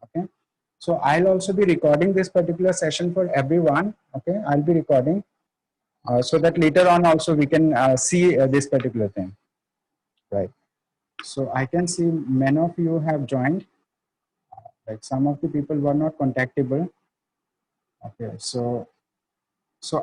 Okay. So I'll also be recording this particular session for everyone. Okay. I'll be recording so that later on also we can see this particular thing. Right. So I can see many of you have joined. Like some of the people were not contactable. Okay. So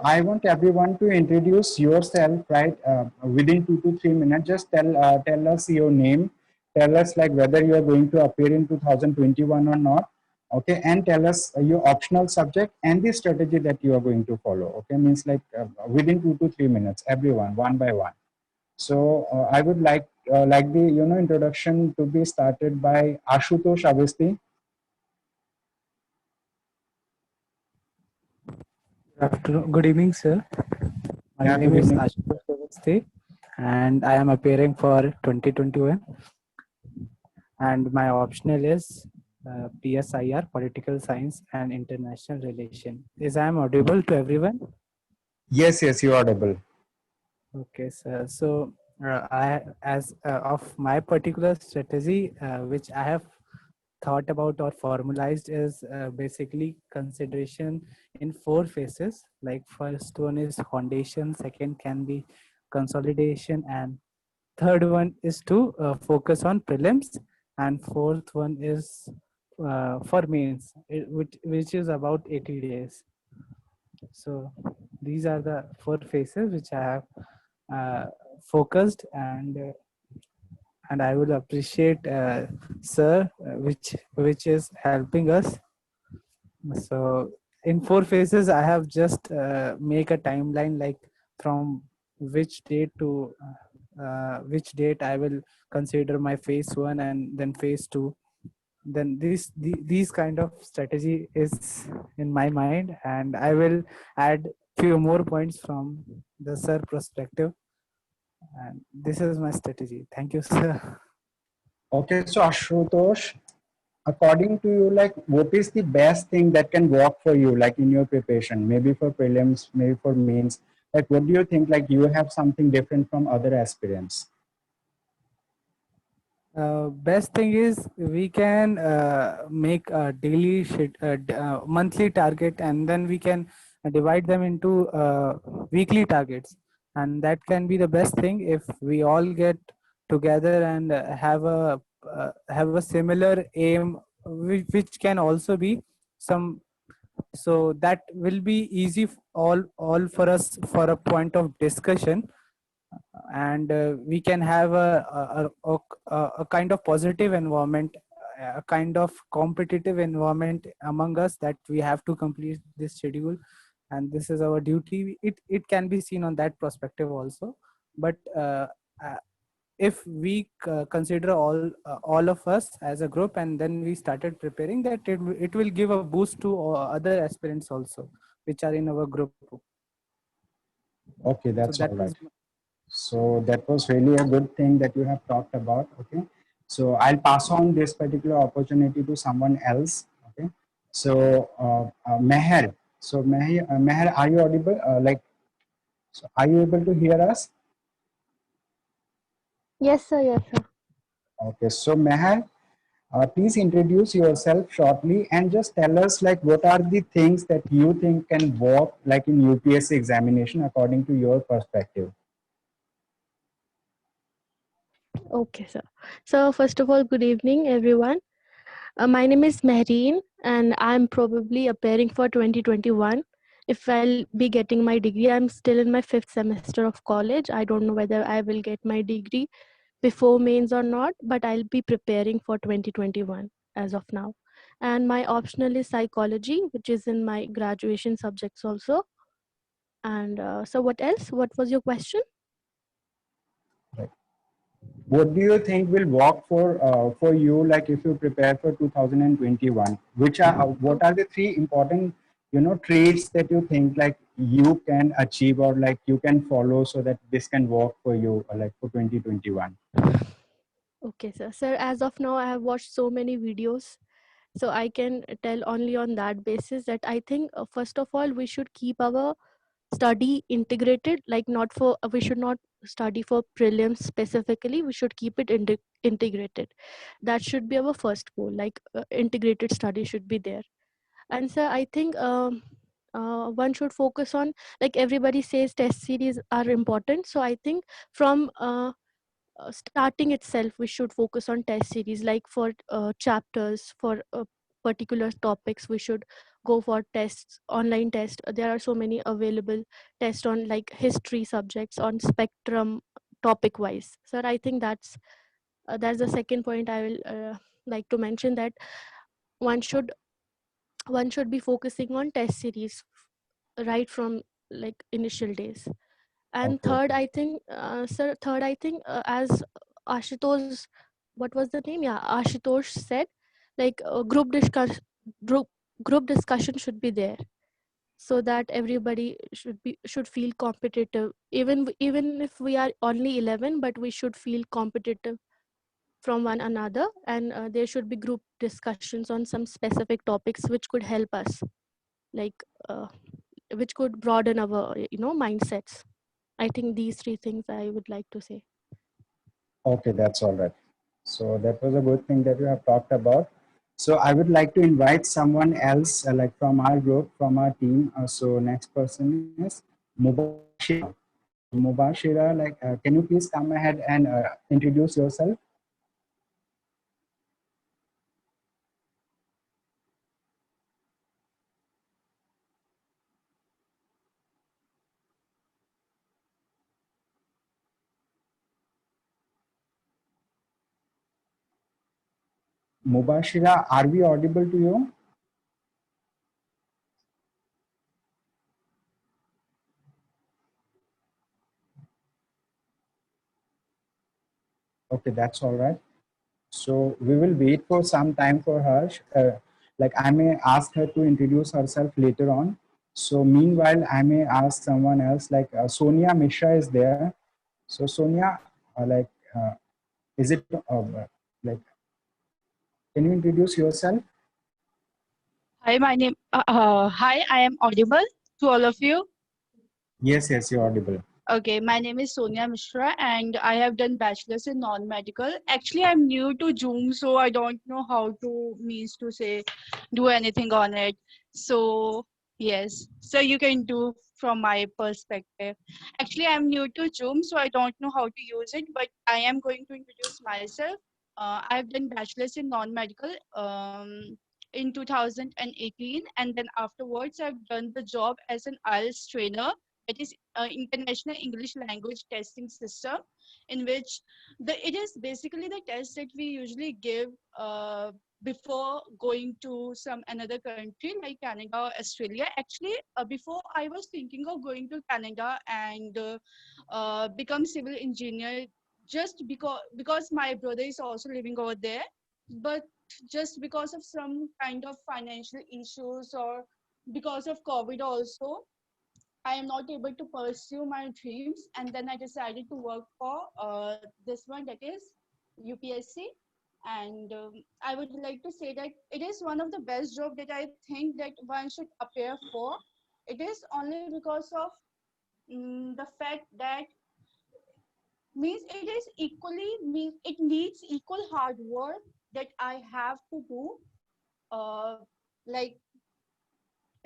I want everyone to introduce yourself, right? Within 2 to 3 minutes, just tell us your name, tell us like whether you are going to appear in 2021 or not, okay? And tell us your optional subject and the strategy that you are going to follow, okay? Means like within 2 to 3 minutes, everyone, one by one. So I would like the introduction to be started by Ashutosh Avesti. Good evening, sir. My Yeah, name good is evening. Ashutosh Awasthi, and I am appearing for 2021. And my optional is PSIR, Political Science and International Relation. Is I am audible to everyone? Yes, yes, you are audible. Okay, sir. So, I as of my particular strategy, which I have thought about or formalized, is basically consideration in 4 phases. Like first one is foundation, second can be consolidation, and third one is to focus on prelims, and fourth one is for mains, which is about 80 days. So these are the 4 phases which I have focused, and I would appreciate sir, which is helping us. So in 4 phases, I have just make a timeline, like from which date to which date I will consider my phase 1 and then phase 2. Then these kind of strategy is in my mind, and I will add few more points from the sir perspective. And this is my strategy. Thank you, sir. Okay, so Ashutosh, according to you, like what is the best thing that can work for you, like in your preparation, maybe for prelims, maybe for mains? Like, what do you think? Like, you have something different from other aspirants? Best thing is we can make a daily monthly target, and then we can divide them into weekly targets, and that can be the best thing if we all get together and have a similar aim, which can also be some. So that will be easy all for us for a point of discussion, and we can have a kind of positive environment, a kind of competitive environment among us, that we have to complete this schedule, and this is our duty. It can be seen on that perspective also. But uh, if we consider all of us as a group, and then we started preparing, that it will give a boost to other aspirants also, which are in our group. Okay, So that's that all right. is. So that was really a good thing that you have talked about. Okay, so I'll pass on this particular opportunity to someone else. Okay, so Meher. So Meher, are you audible? So are you able to hear us? Yes, sir. Yes, sir. Okay, so Meher, please introduce yourself shortly and just tell us like what are the things that you think can work like in UPSC examination according to your perspective. Okay, sir. So, first of all, good evening, everyone. My name is Mehreen, and I'm probably appearing for 2021. If I'll be getting my degree, I'm still in my 5th semester of college. I don't know whether I will get my degree before mains or not, but I'll be preparing for 2021 as of now. And my optional is psychology, which is in my graduation subjects also. And so, what else? What was your question? Right. What do you think will work for you like if you prepare for 2021? Which are what are the three important traits that you think like you can achieve or like you can follow so that this can work for you like for 2021? Okay, sir. Sir, as of now, I have watched so many videos, so I can tell only on that basis that I think, first of all, we should keep our study integrated. Like, not for we should not study for prelims specifically, we should keep it integrated. That should be our first goal, like integrated study should be there. And so I think one should focus on, like everybody says test series are important, so I think from starting itself we should focus on test series, like for chapters, for particular topics we should go for tests, online tests. There are so many available tests on like history subjects, on spectrum, topic wise. So I think that's the second point I will like to mention, that one should be focusing on test series right from like initial days. And Okay. third, I think, third, I think, as Ashutosh, what was the name? Yeah, Ashutosh said, like group group discussion should be there, so that everybody should feel competitive. Even if we are only 11, but we should feel competitive from one another, and there should be group discussions on some specific topics which could help us, like which could broaden our mindsets. I think these three things I would like to say. Okay, that's all right. So that was a good thing that you have talked about. So I would like to invite someone else, like from our group, from our team. So next person is Mubashira. Mubashira, like, can you please come ahead and introduce yourself? Mubashira, are we audible to you? Okay, that's all right. So we will wait for some time for her. Like I may ask her to introduce herself later on. So meanwhile, I may ask someone else, like Sonia Mishra is there. So Sonia, like, is it like, can you introduce yourself? Hi, I am audible to all of you. Yes, yes, you're audible. Okay, my name is Sonia Mishra and I have done bachelor's in non-medical. Actually, I'm new to Zoom, so I don't know how to means to say do anything on it. So yes, so you can do from my perspective. Actually, I'm new to Zoom, so I don't know how to use it, but I am going to introduce myself. I've done bachelor's in non-medical in 2018, and then afterwards I've done the job as an IELTS trainer. It is International English Language Testing System, in which it is basically the test that we usually give before going to some another country like Canada or Australia. Actually, before I was thinking of going to Canada and become civil engineer, just because my brother is also living over there, but just because of some kind of financial issues or because of COVID also, I am not able to pursue my dreams, and then I decided to work for this one, that is UPSC. And I would like to say that it is one of the best job that I think that one should appear for. It is only because of the fact that means it is equally means it needs equal hard work that I have to do. Uh, like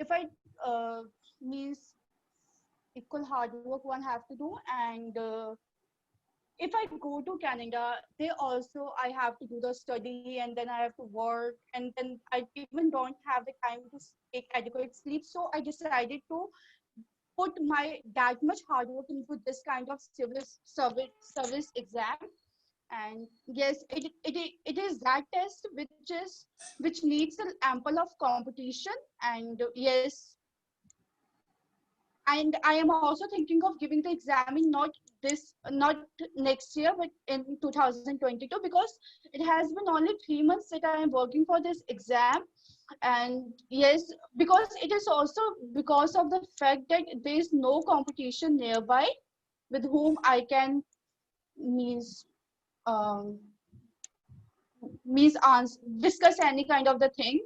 if I means equal hard work one have to do, and if I go to Canada, they also I have to do the study and then I have to work, and then I even don't have the time to take adequate sleep. So I decided to put my that much hard work into this kind of service exam. And yes, it is that test which needs an ample of competition. And yes, and I am also thinking of giving the exam in not next year, but in 2022, because it has been only 3 months that I am working for this exam. And yes, because it is also because of the fact that there is no competition nearby with whom I can means um, means discuss any kind of the thing.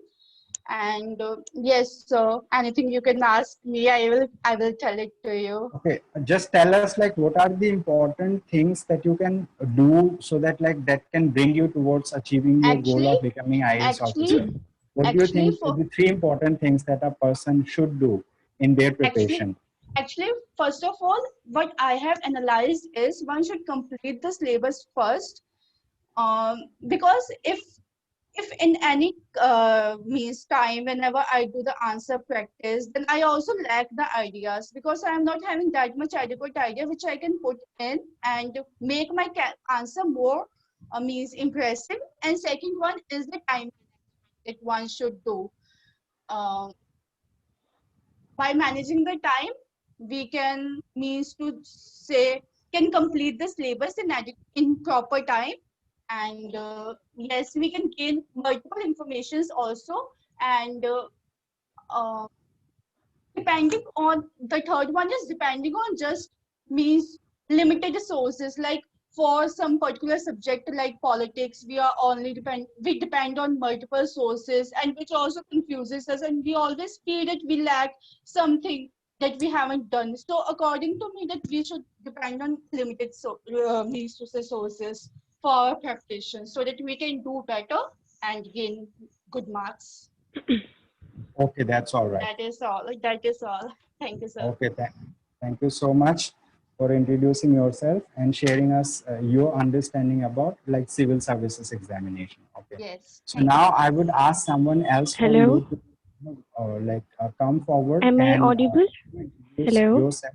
And yes, so anything you can ask me, I will tell it to you. Okay, just tell us like what are the important things that you can do so that like that can bring you towards achieving your goal Actually, of becoming IAS actually, officer. What do you actually think are for the three important things that a person should do in their actually preparation? actually first of all, what I have analyzed is one should complete the syllabus first. Because if in any means time whenever I do the answer practice, then I also lack the ideas because I am not having that much adequate idea which I can put in and make my answer more means impressive. And second one is the time that one should do. Um, by managing the time, we can means to say can complete the syllabus in proper time. And yes, we can gain multiple informations also. And uh, depending on the third one is depending on just means limited sources, like for some particular subject like politics we are only depend on multiple sources, and which also confuses us, and we always feel that we lack something that we haven't done. So according to me, that we should depend on limited means to say sources for our preparation so that we can do better and gain good marks. Okay, that's all right. That is all. That is all. Thank you, sir. Okay, thank you so much for introducing yourself and sharing us your understanding about like civil services examination. Okay. Yes. So Thank you. now I would ask someone else from Hello, you to come forward am I and audible? introduce Hello, yourself.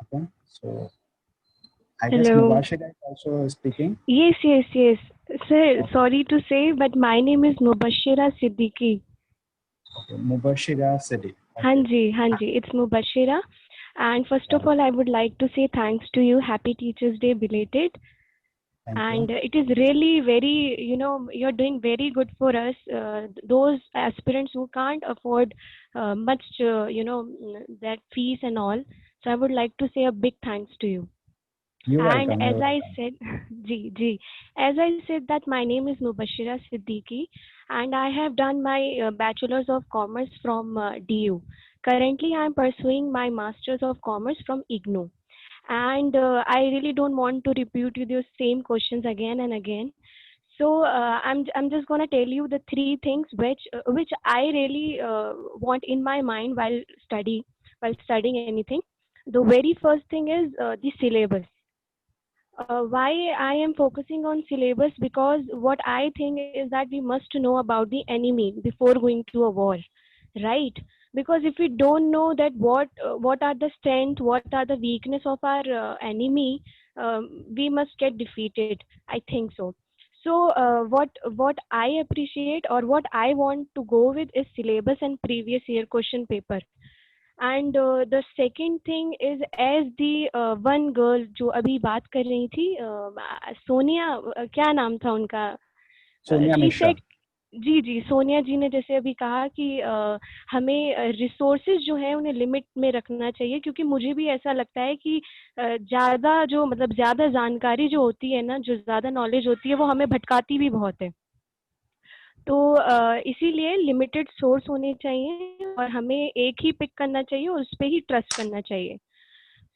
Okay. So I guess hello. Mubashir is also speaking. Yes, yes, yes. Sir, Okay. sorry to say, but my name is Mubashira Siddiqui. Okay. Mubashira City. Okay. Hanji, it's Mubashira. And first of Yeah. all, I would like to say thanks to you. Happy Teachers' Day belated. Thank And you. it is really very, you're doing very good for us, those aspirants who can't afford much, that fees and all. So I would like to say a big thanks to you. You're And welcome. as You're I welcome. said, ji, as I said that my name is Mubashira Siddiqui, and I have done my Bachelor's of Commerce from DU. Currently, I am pursuing my Master's of Commerce from IGNOU. And I really don't want to repeat with your same questions again and again. So I'm just gonna tell you the three things which I really want in my mind while studying anything. The very first thing is the syllabus. Why I am focusing on syllabus, because what I think is that we must know about the enemy before going to a war, right? Because if we don't know that what are the strength, what are the weakness of our enemy, we must get defeated. I think so. So what I appreciate or what I want to go with is syllabus and previous year question paper. And the second thing is as the one girl जो अभी बात कर रही थी, सोनिया, क्या नाम था उनका, Sonia शी Mishra. सेड, जी सोनिया जी ने जैसे अभी कहा कि हमें रिसोर्सेज जो है उन्हें लिमिट में रखना चाहिए, क्योंकि मुझे भी ऐसा लगता है कि ज़्यादा जो मतलब ज़्यादा जानकारी जो होती है ना, जो ज़्यादा नॉलेज होती है वो हमें भटकाती भी बहुत है. तो इसीलिए लिमिटेड सोर्स होने चाहिए और हमें एक ही पिक करना चाहिए और उस पर ही ट्रस्ट करना चाहिए.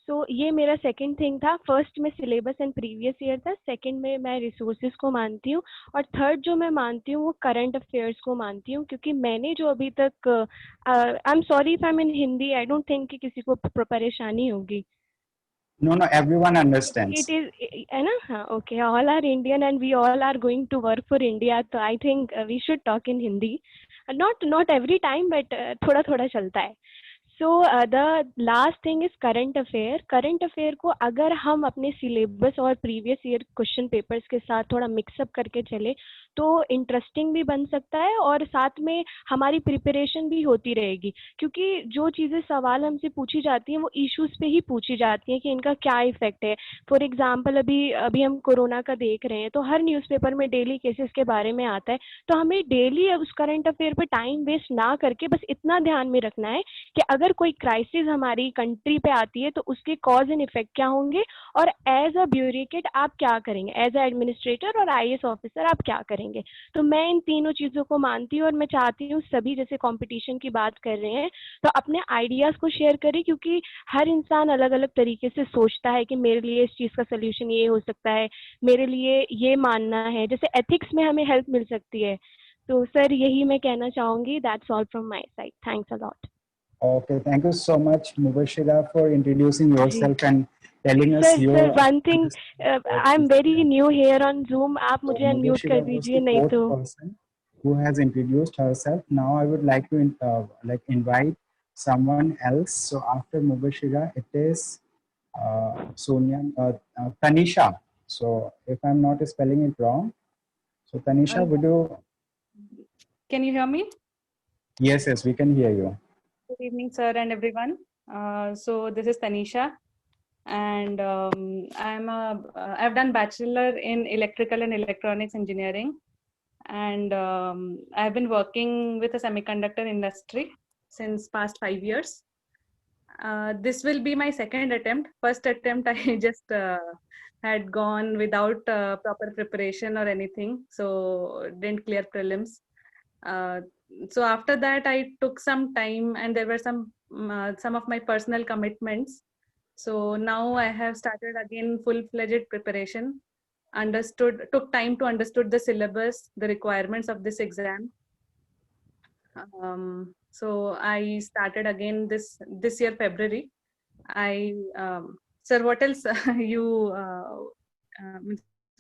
सो ये मेरा सेकंड थिंग था. फर्स्ट में सिलेबस एंड प्रीवियस ईयर था, सेकंड में मैं रिसोर्सेज को मानती हूँ, और थर्ड जो मैं मानती हूँ वो करंट अफेयर्स को मानती हूँ, क्योंकि मैंने जो अभी तक, I am sorry if I am in Hindi, I don't think कि किसी को परेशानी होगी. No, everyone It understands. is, है ना? हाँ, okay. All are Indian and we all are going to work for India. So I think we should talk in Hindi. Not every time, but थोड़ा थोड़ा चलता है. So the last thing is current affair. Current affair को अगर हम अपने syllabus और previous year question papers के साथ थोड़ा mix up करके चले तो इंटरेस्टिंग भी बन सकता है और साथ में हमारी प्रिपरेशन भी होती रहेगी, क्योंकि जो चीज़ें सवाल हमसे पूछी जाती हैं वो इश्यूज पे ही पूछी जाती हैं कि इनका क्या इफेक्ट है. फॉर एग्जांपल अभी हम कोरोना का देख रहे हैं तो हर न्यूज़पेपर में डेली केसेस के बारे में आता है, तो हमें डेली उस करंट अफेयर पे टाइम वेस्ट ना करके बस इतना ध्यान में रखना है कि अगर अगर कोई क्राइसिस हमारी कंट्री पे आती है तो उसके कॉज एंड इफेक्ट क्या होंगे, और एज अ ब्यूरोक्रेट आप क्या करेंगे, एज अ एडमिनिस्ट्रेटर और आईएएस ऑफिसर आप क्या करेंगे। तो मैं इन तीनों चीज़ों को मानती हूँ, और मैं चाहती हूँ सभी जैसे कंपटीशन की बात कर रहे हैं तो अपने आइडियाज़ को शेयर करें, क्योंकि हर इंसान अलग अलग तरीके से सोचता है कि मेरे लिए इस चीज़ का सोल्यूशन ये हो सकता है, मेरे लिए ये मानना है, जैसे एथिक्स में हमें हेल्प मिल सकती है। तो सर यही मैं कहना चाहूँगी। That's all from my side. Thanks a lot. Okay, thank you so much, Mubashira, for introducing ji yourself and telling us sir, your sir one thing, understanding about I am this very exam. New here on Zoom, आप So मुझे unmute Mubashira कर was दीजिए the नहीं fourth तो। person who has introduced herself. Now I would like to like invite someone else. So after Mubashira, it is Sonia, Tanisha. So if I'm not spelling it wrong, so Tanisha, would you? Can you hear me? Yes, yes, we can hear you. Good evening, sir, and everyone. So this is Tanisha, and I've done bachelor in electrical and electronics engineering, and I've been working with the semiconductor industry since past 5 years. This will be my second attempt. First attempt, I just had gone without proper preparation or anything, so didn't clear prelims. So after that, I took some time, and there were some of my personal commitments. So now I have started again full-fledged preparation. Took time to understood the syllabus, the requirements of this exam. So I started again this year February. Sir, what else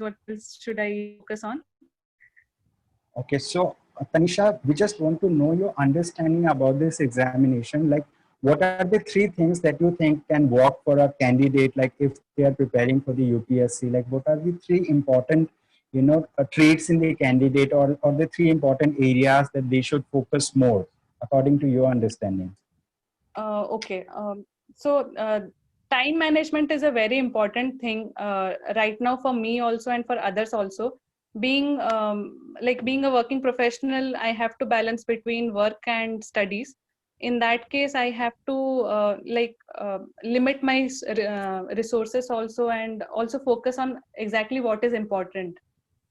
what else should I focus on? Okay, so Tanisha, we just want to know your understanding about this examination. Like, what are the three things that you think can work for a candidate? Like, if they are preparing for the UPSC, like, what are the three important, traits in the candidate, or the three important areas that they should focus more, according to your understanding? Okay. So time management is a very important thing right now for me also and for others also. Being being a working professional, I have to balance between work and studies. In that case, I have to limit my resources also, and also focus on exactly what is important.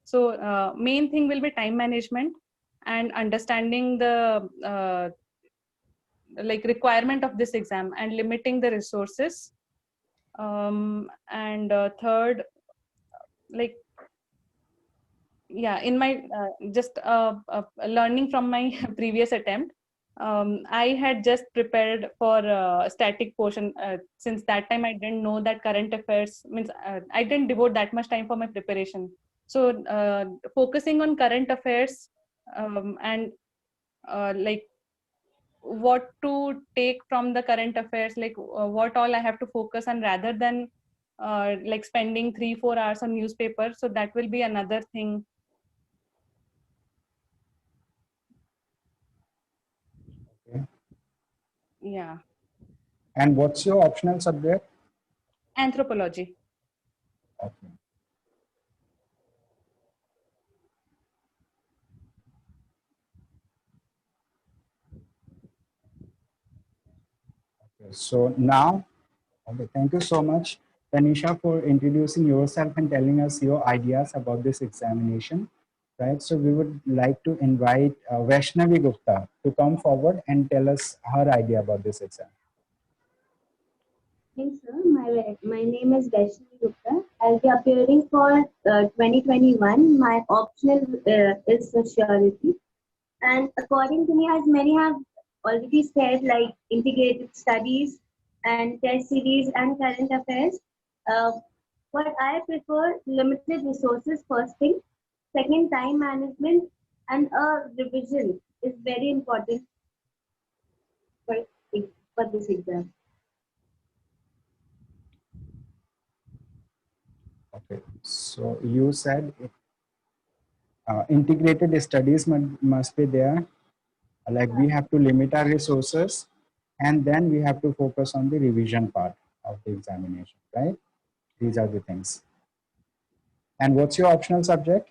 So main thing will be time management and understanding the requirement of this exam and limiting the resources. And third, like yeah, in my just learning from my previous attempt, I had just prepared for static portion. Since that time I didn't know that current affairs means, I didn't devote that much time for my preparation. So focusing on current affairs, and like what to take from the current affairs, like what all I have to focus on, rather than like spending 3-4 hours on newspaper. So that will be another thing. Okay. Yeah. And what's your optional subject? Anthropology. Okay. So now, okay, thank you so much, Tanisha, for introducing yourself and telling us your ideas about this examination. Right. So we would like to invite Vaishnavi Gupta to come forward and tell us her idea about this exam. Thanks, sir. My name is Vaishnavi Gupta. I'll be appearing for 2021. My optional is sociology. And according to me, as many have already said, like integrated studies and test series and current affairs, what I prefer, limited resources first thing. Second, time management and a revision is very important for, for this exam. Okay. So you said integrated studies must be there. Like we have to limit our resources, and then we have to focus on the revision part of the examination, right? These are the things. And what's your optional subject?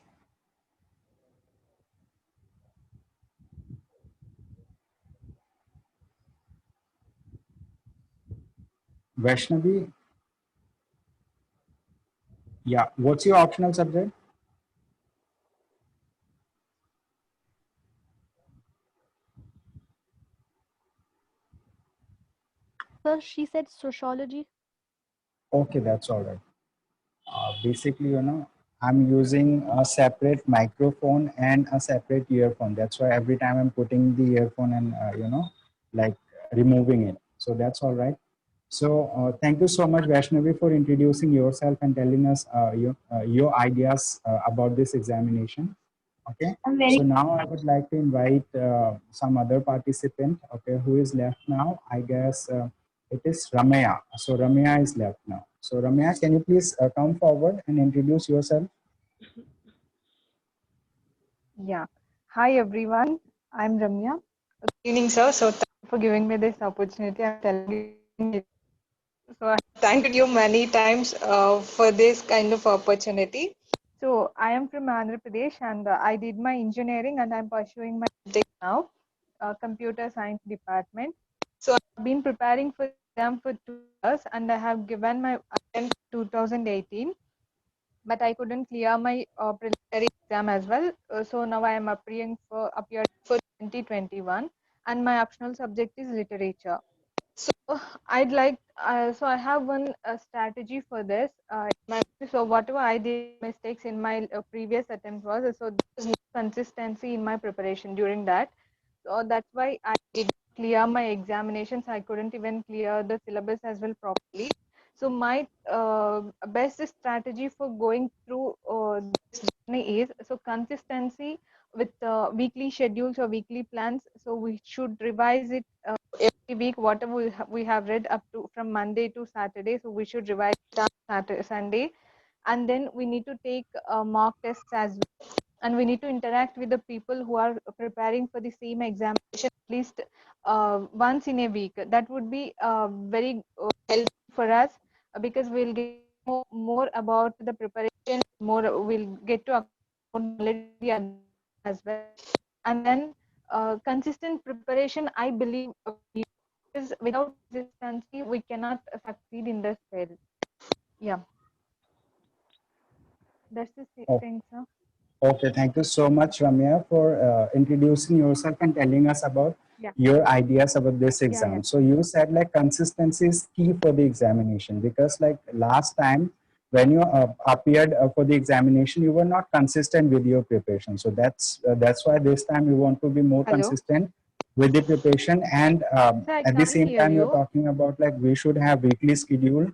Vaishnavi, yeah, what's your optional subject? Sir, she said sociology. Okay, that's all right. Basically, I'm using a separate microphone and a separate earphone. That's why every time I'm putting the earphone and, like removing it. So that's all right. So thank you so much, Vaishnavi, for introducing yourself and telling us your ideas about this examination. Okay. I'm very So now I would like to invite some other participant. Okay, who is left now? I guess it is Ramya. So Ramya is left now. So Ramya, can you please come forward and introduce yourself? Yeah. Hi, everyone. I'm Ramya. Good evening, sir. So thank you for giving me this opportunity. I'm telling you. So I thanked you many times for this kind of opportunity. So I am from Andhra Pradesh and I did my engineering and I'm pursuing my subject now, computer science department. So I've been preparing for exam for 2 years and I have given my attempt 2018, but I couldn't clear my preliminary exam as well. So now I am appearing for 2021, and my optional subject is literature. So so I have one strategy for this. So whatever I did mistakes in my previous attempt was, so there was no consistency in my preparation during that. So that's why I did not clear my examinations. I couldn't even clear the syllabus as well properly. So my best strategy for going through this journey is so consistency with weekly schedules or weekly plans. So we should revise it every week. Whatever we have read up to from Monday to Saturday, so we should revise it on Sunday, and then we need to take mock tests as well, and we need to interact with the people who are preparing for the same examination at least once in a week. That would be very helpful for us because we'll get more about the preparation, more we'll get to acquire more knowledge as well. And then consistent preparation, I believe, is without consistency we cannot succeed in this field. Yeah, that's the Oh, thing, sir. okay, thank you so much, Ramya, for introducing yourself and telling us about Yeah, your ideas about this yeah. exam. So you said like consistency is key for the examination, because like last time when you appeared for the examination, you were not consistent with your preparation. So that's why this time you want to be more Hello, consistent with the preparation. And sir, I at the can't same hear time, you're you. talking about like we should have weekly schedule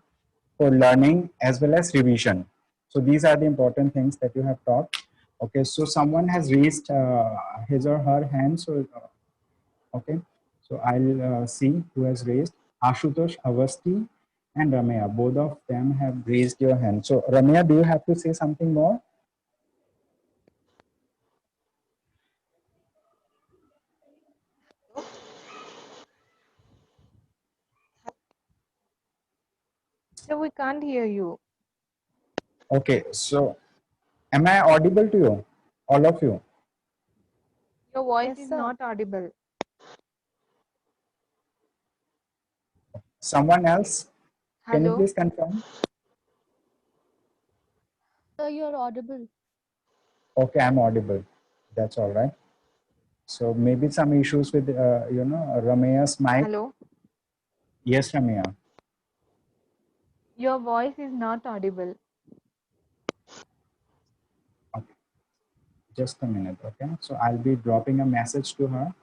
for learning as well as revision. So these are the important things that you have taught. Okay, so someone has raised his or her hand. So, okay, so I'll see who has raised. Ashutosh Avasti and Ramya, both of them have raised your hand. So, Ramya, do you have to say something more? So we can't hear you. Okay, so am I audible to you, all of you? Your voice Yes, is sir. not audible. Someone else? Can you Hello. please confirm? Sir, you're audible. Okay, I'm audible. That's all right. So maybe some issues with, Ramya's mic. Hello. Yes, Ramya. Your voice is not audible. Okay, just a minute. Okay, so I'll be dropping a message to her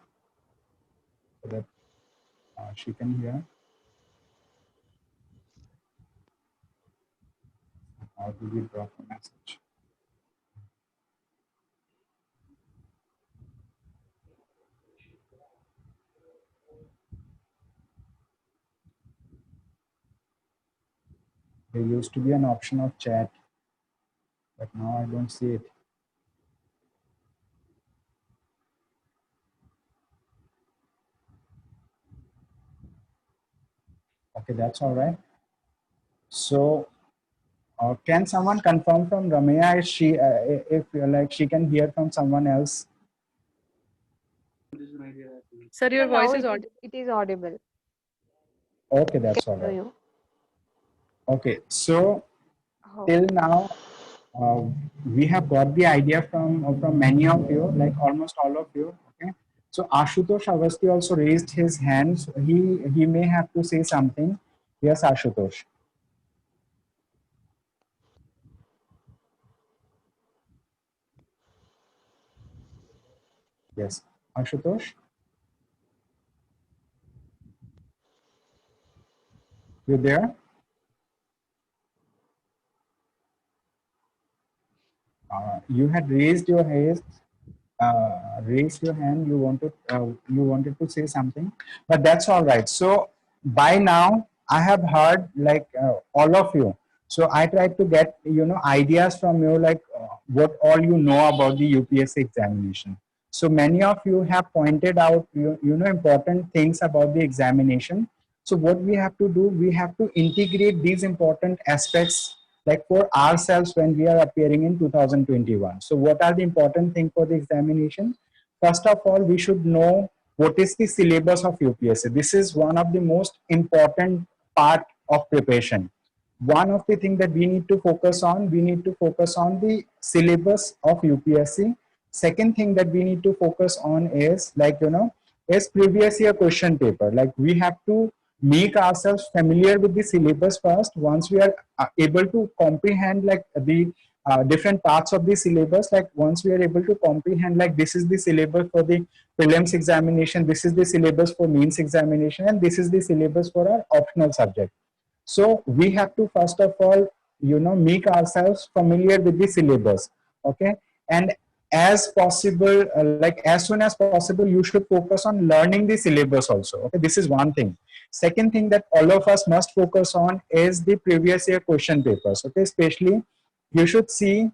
so that she can hear. How do we drop a message? There used to be an option of chat, but now I don't see it. Okay, that's all right. So, can someone confirm from Ramya if like she can hear from someone else? Sir, So your now voice is audible. it is audible. Okay, that's all Hear right. you. Okay, so Oh, till now, uh, we have got the idea from many of you, like almost all of you. Okay, so Ashutosh Avasti also raised his hands. He may have to say something. Yes, Ashutosh. Yes, Ashutosh, you there? You had raised your hand. You wanted to say something, but that's all right. So by now, I have heard like all of you. So I tried to get ideas from you, like what all you know about the UPSC examination. So many of you have pointed out important things about the examination. So what we have to do, we have to integrate these important aspects like for ourselves when we are appearing in 2021. So what are the important things for the examination? First of all, we should know what is the syllabus of UPSC. This is one of the most important part of preparation. One of the things that we need to focus on, we need to focus on the syllabus of UPSC. Second thing that we need to focus on is is previous year question paper. Like we have to make ourselves familiar with the syllabus first. Once we are able to comprehend like the different parts of the syllabus, like once we are able to comprehend like this is the syllabus for the prelims examination, this is the syllabus for mains examination, and this is the syllabus for our optional subject. So we have to first of all make ourselves familiar with the syllabus. Okay, and as possible like as soon as possible you should focus on learning the syllabus also. Okay, this is one thing. Second thing that all of us must focus on is the previous year question papers. Okay, especially you should see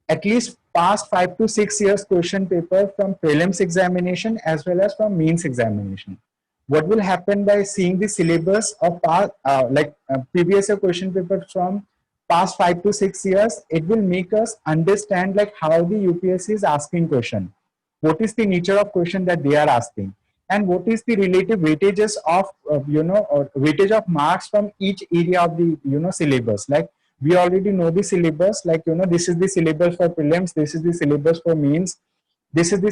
at least past 5 to 6 years question paper from prelims examination as well as from mains examination. What will happen by seeing the syllabus of previous year question paper from past 5 to 6 years, it will make us understand like how the UPSC is asking question, what is the nature of question that they are asking, and what is the relative weightages of or weightage of marks from each area of the syllabus. Like we already know the syllabus, like this is the syllabus for prelims, this is the syllabus for mains, this is the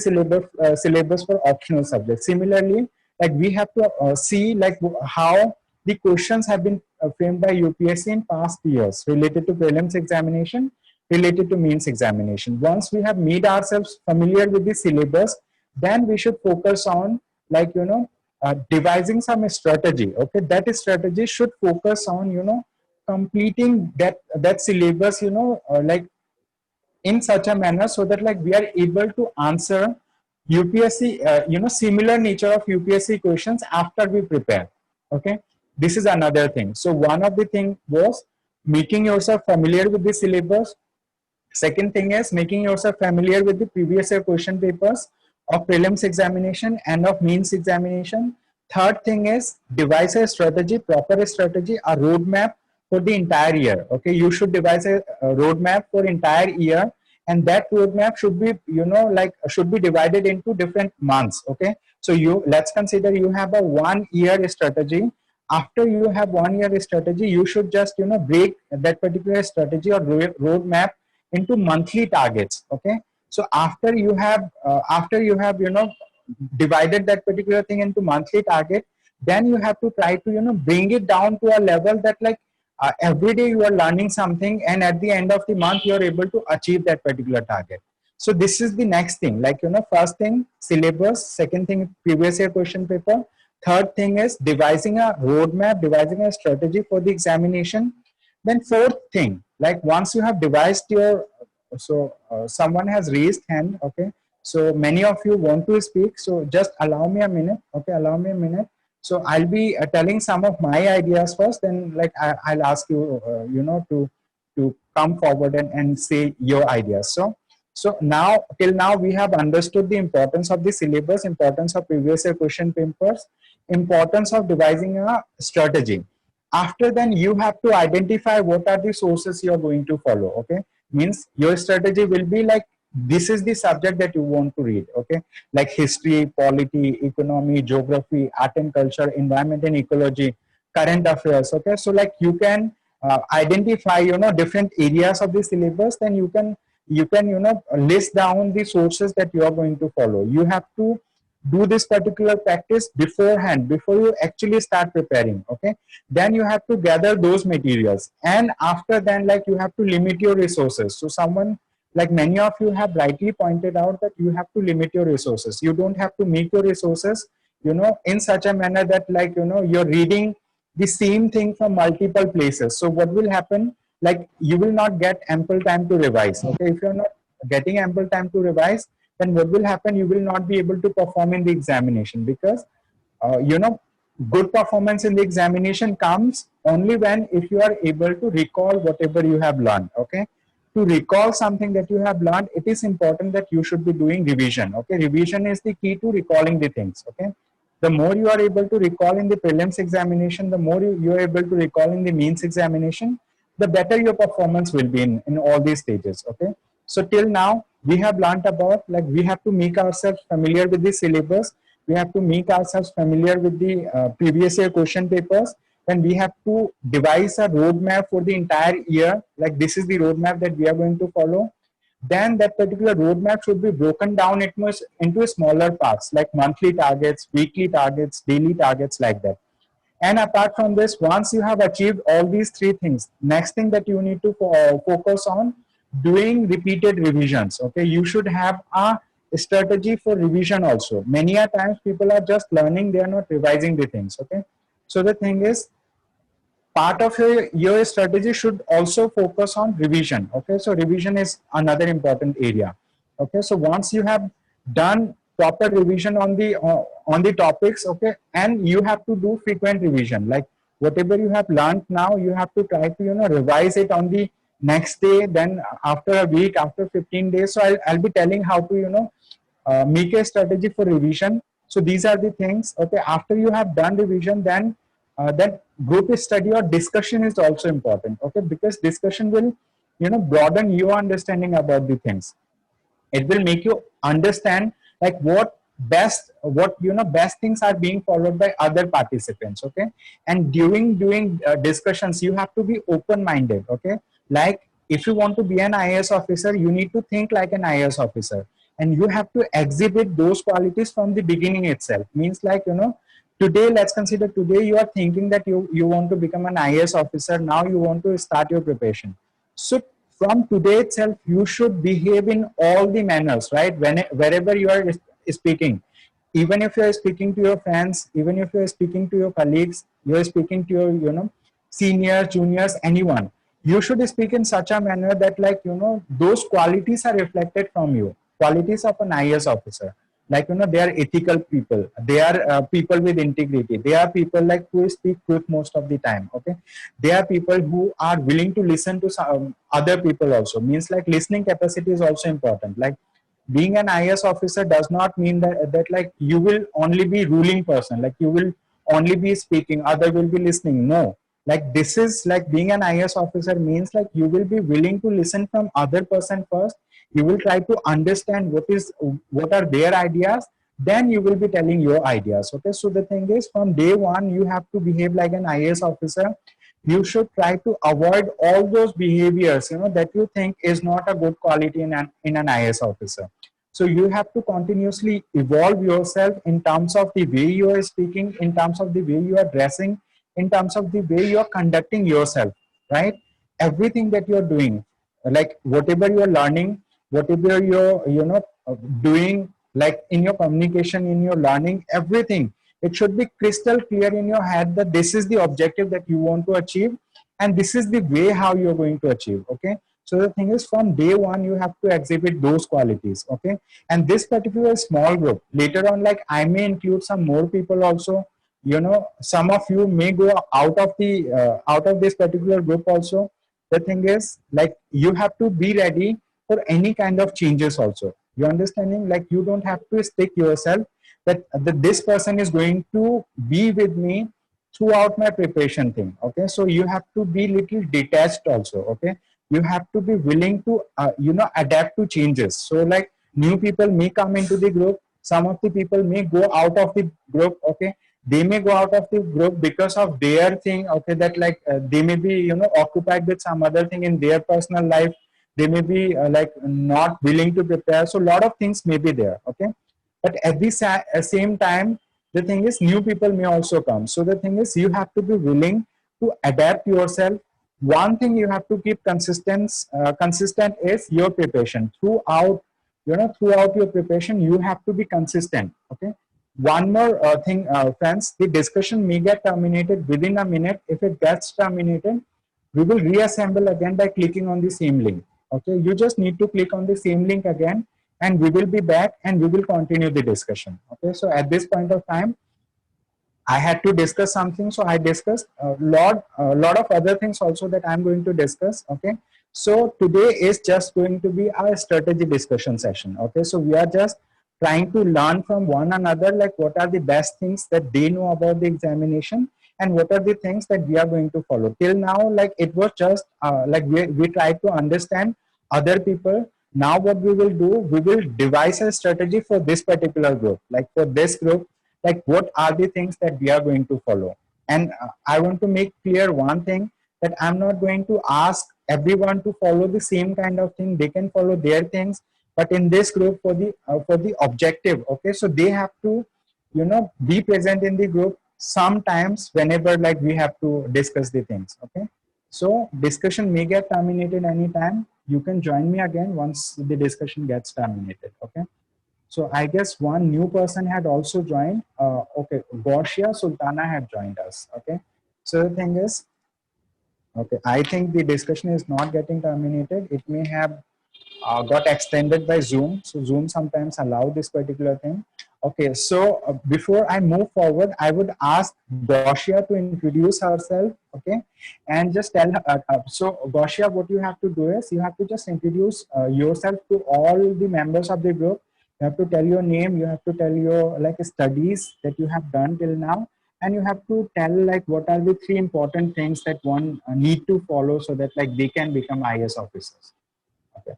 syllabus for optional subjects. Similarly, like we have to see like how the questions have been framed by UPSC in past years related to prelims examination, related to mains examination. Once we have made ourselves familiar with the syllabus, then we should focus on like devising some strategy. Okay, that strategy should focus on completing that syllabus like in such a manner so that like we are able to answer UPSC similar nature of UPSC questions after we prepare. Okay, this is another thing. So one of the thing was making yourself familiar with the syllabus. Second thing is making yourself familiar with the previous year question papers of prelims examination and of mains examination. Third thing is devise a strategy, proper strategy, a roadmap for the entire year. Okay, you should devise a roadmap for entire year, and that roadmap should be should be divided into different months. Okay, so let's consider you have a 1 year strategy. After you have 1 year strategy, you should just break that particular strategy or roadmap into monthly targets. Okay, so after you have divided that particular thing into monthly target, then you have to try to bring it down to a level that like every day you are learning something, and at the end of the month you are able to achieve that particular target. So this is the next thing, like first thing syllabus, second thing previous year question paper, third thing is devising a roadmap, devising a strategy for the examination. Then fourth thing, like once you have devised your, someone has raised hand. Okay, so many of you want to speak, so just allow me a minute. Okay, allow me a minute. So I'll be telling some of my ideas first, then like I'll ask you to come forward and say your ideas. So now till now we have understood the importance of the syllabus, importance of previous year question papers, importance of devising a strategy. After then you have to identify what are the sources you are going to follow. Okay, means your strategy will be like this is the subject that you want to read. Okay, like history, polity, economy, geography, art and culture, environment and ecology, current affairs. Okay, so like you can identify, different areas of the syllabus, then you can, list down the sources that you are going to follow. You have to do this particular practice beforehand, before you actually start preparing. Okay, then you have to gather those materials, and after then, like, you have to limit your resources. So someone, like many of you have rightly pointed out, that you have to limit your resources. You don't have to make your resources, in such a manner that, like, you're reading the same thing from multiple places. So what will happen, like, you will not get ample time to revise. Okay, if you're not getting ample time to revise, then what will happen, you will not be able to perform in the examination, because good performance in the examination comes only when, if you are able to recall whatever you have learned. Okay, to recall something that you have learned, it is important that you should be doing revision. Okay, revision is the key to recalling the things. Okay, the more you are able to recall in the prelims examination, the more you are able to recall in the mains examination, the better your performance will be in all these stages. Okay, so till now we have learned about, like, we have to make ourselves familiar with the syllabus, we have to make ourselves familiar with the previous year question papers, then we have to devise a roadmap for the entire year, like this is the roadmap that we are going to follow. Then that particular roadmap should be broken down into smaller parts, like monthly targets, weekly targets, daily targets, like that. And apart from this, once you have achieved all these three things, next thing that you need to focus on, doing repeated revisions. Okay, you should have a strategy for revision also. Many a times people are just learning, they are not revising the things. Okay, so the thing is, part of your strategy should also focus on revision. Okay, so revision is another important area. Okay, so once you have done proper revision on the topics, okay, and you have to do frequent revision, like whatever you have learned now, you have to try to revise it on the next day, then after a week, after 15 days. So I'll be telling how to make a strategy for revision. So these are the things. Okay, after you have done revision, then that group study or discussion is also important. Okay, because discussion will broaden your understanding about the things. It will make you understand, like, what best things are being followed by other participants. Okay, and during discussions, you have to be open minded. Okay, like, if you want to be an IAS officer, you need to think like an IAS officer, and you have to exhibit those qualities from the beginning itself. Means, like, today, let's consider today you are thinking that you want to become an IAS officer. Now you want to start your preparation. So from today itself, you should behave in all the manners, right? Wherever you are speaking, even if you are speaking to your friends, even if you are speaking to your colleagues, you are speaking to your seniors, juniors, anyone, you should speak in such a manner that, like, those qualities are reflected from you, qualities of an IAS officer. Like, they are ethical people, they are people with integrity, they are people, like, who speak truth most of the time. Okay, they are people who are willing to listen to some other people also. Means, like, listening capacity is also important. Like, being an IAS officer does not mean that like you will only be ruling person, like you will only be speaking, other will be listening. No, like, this is like, being an IAS officer means, like, you will be willing to listen from other person first. You will try to understand what are their ideas, then you will be telling your ideas. Okay, so the thing is, from day one you have to behave like an IAS officer. You should try to avoid all those behaviors that you think is not a good quality in an IAS officer. So you have to continuously evolve yourself in terms of the way you are speaking, in terms of the way you are dressing, in terms of the way you are conducting yourself, right? Everything that you are doing, like whatever you are learning, whatever you're doing, like in your communication, in your learning, everything, it should be crystal clear in your head that this is the objective that you want to achieve, and this is the way how you're going to achieve. Okay, so the thing is, from day one you have to exhibit those qualities. Okay, and this particular small group, later on, like, I may include some more people also. Some of you may go out of this particular group also. The thing is, like, you have to be ready for any kind of changes also. You understanding? Like, you don't have to stick yourself that this person is going to be with me throughout my preparation thing. Okay, so you have to be little detached also. Okay, you have to be willing to adapt to changes. So, like, new people may come into the group, some of the people may go out of the group. Okay, they may go out of the group because of their thing, okay, that like they may be, you know, occupied with some other thing in their personal life. They may be like not willing to prepare. So a lot of things may be there, okay. But at the same time, the thing is new people may also come. So the thing is you have to be willing to adapt yourself. One thing you have to keep consistent is your preparation throughout. You know, throughout your preparation, you have to be consistent, okay. One more thing, friends, the discussion may get terminated within a minute. If it gets terminated, we will reassemble again by clicking on the same link, okay. You just need to click on the same link again, and we will be back and we will continue the discussion, okay. So at this point of time, I had to discuss something, so I discussed a lot of other things also that I'm going to discuss, okay. So today is just going to be our strategy discussion session, okay. So we are just trying to learn from one another, like what are the best things that they know about the examination and what are the things that we are going to follow. Till now, like it was just like we tried to understand other people. Now what we will do, we will devise a strategy for this particular group, like for this group, like what are the things that we are going to follow. And I want to make clear one thing, that I'm not going to ask everyone to follow the same kind of thing. They can follow their things, but in this group for the objective, okay, so they have to, you know, be present in the group sometimes whenever like we have to discuss the things, okay. So discussion may get terminated anytime. You can join me again once the discussion gets terminated, okay. So I guess one new person had also joined. Okay, Goshia Sultana had joined us. Okay. So the thing is, okay, I think the discussion is not getting terminated. It may have got extended by Zoom. So Zoom sometimes allow this particular thing. Okay, so before I move forward, I would ask Goshia to introduce herself, okay, and just tell her. So Goshia, what you have to do is you have to just introduce yourself to all the members of the group. You have to tell your name, you have to tell your like studies that you have done till now, and you have to tell like what are the 3 important things that one need to follow so that like they can become IAS officers. Okay.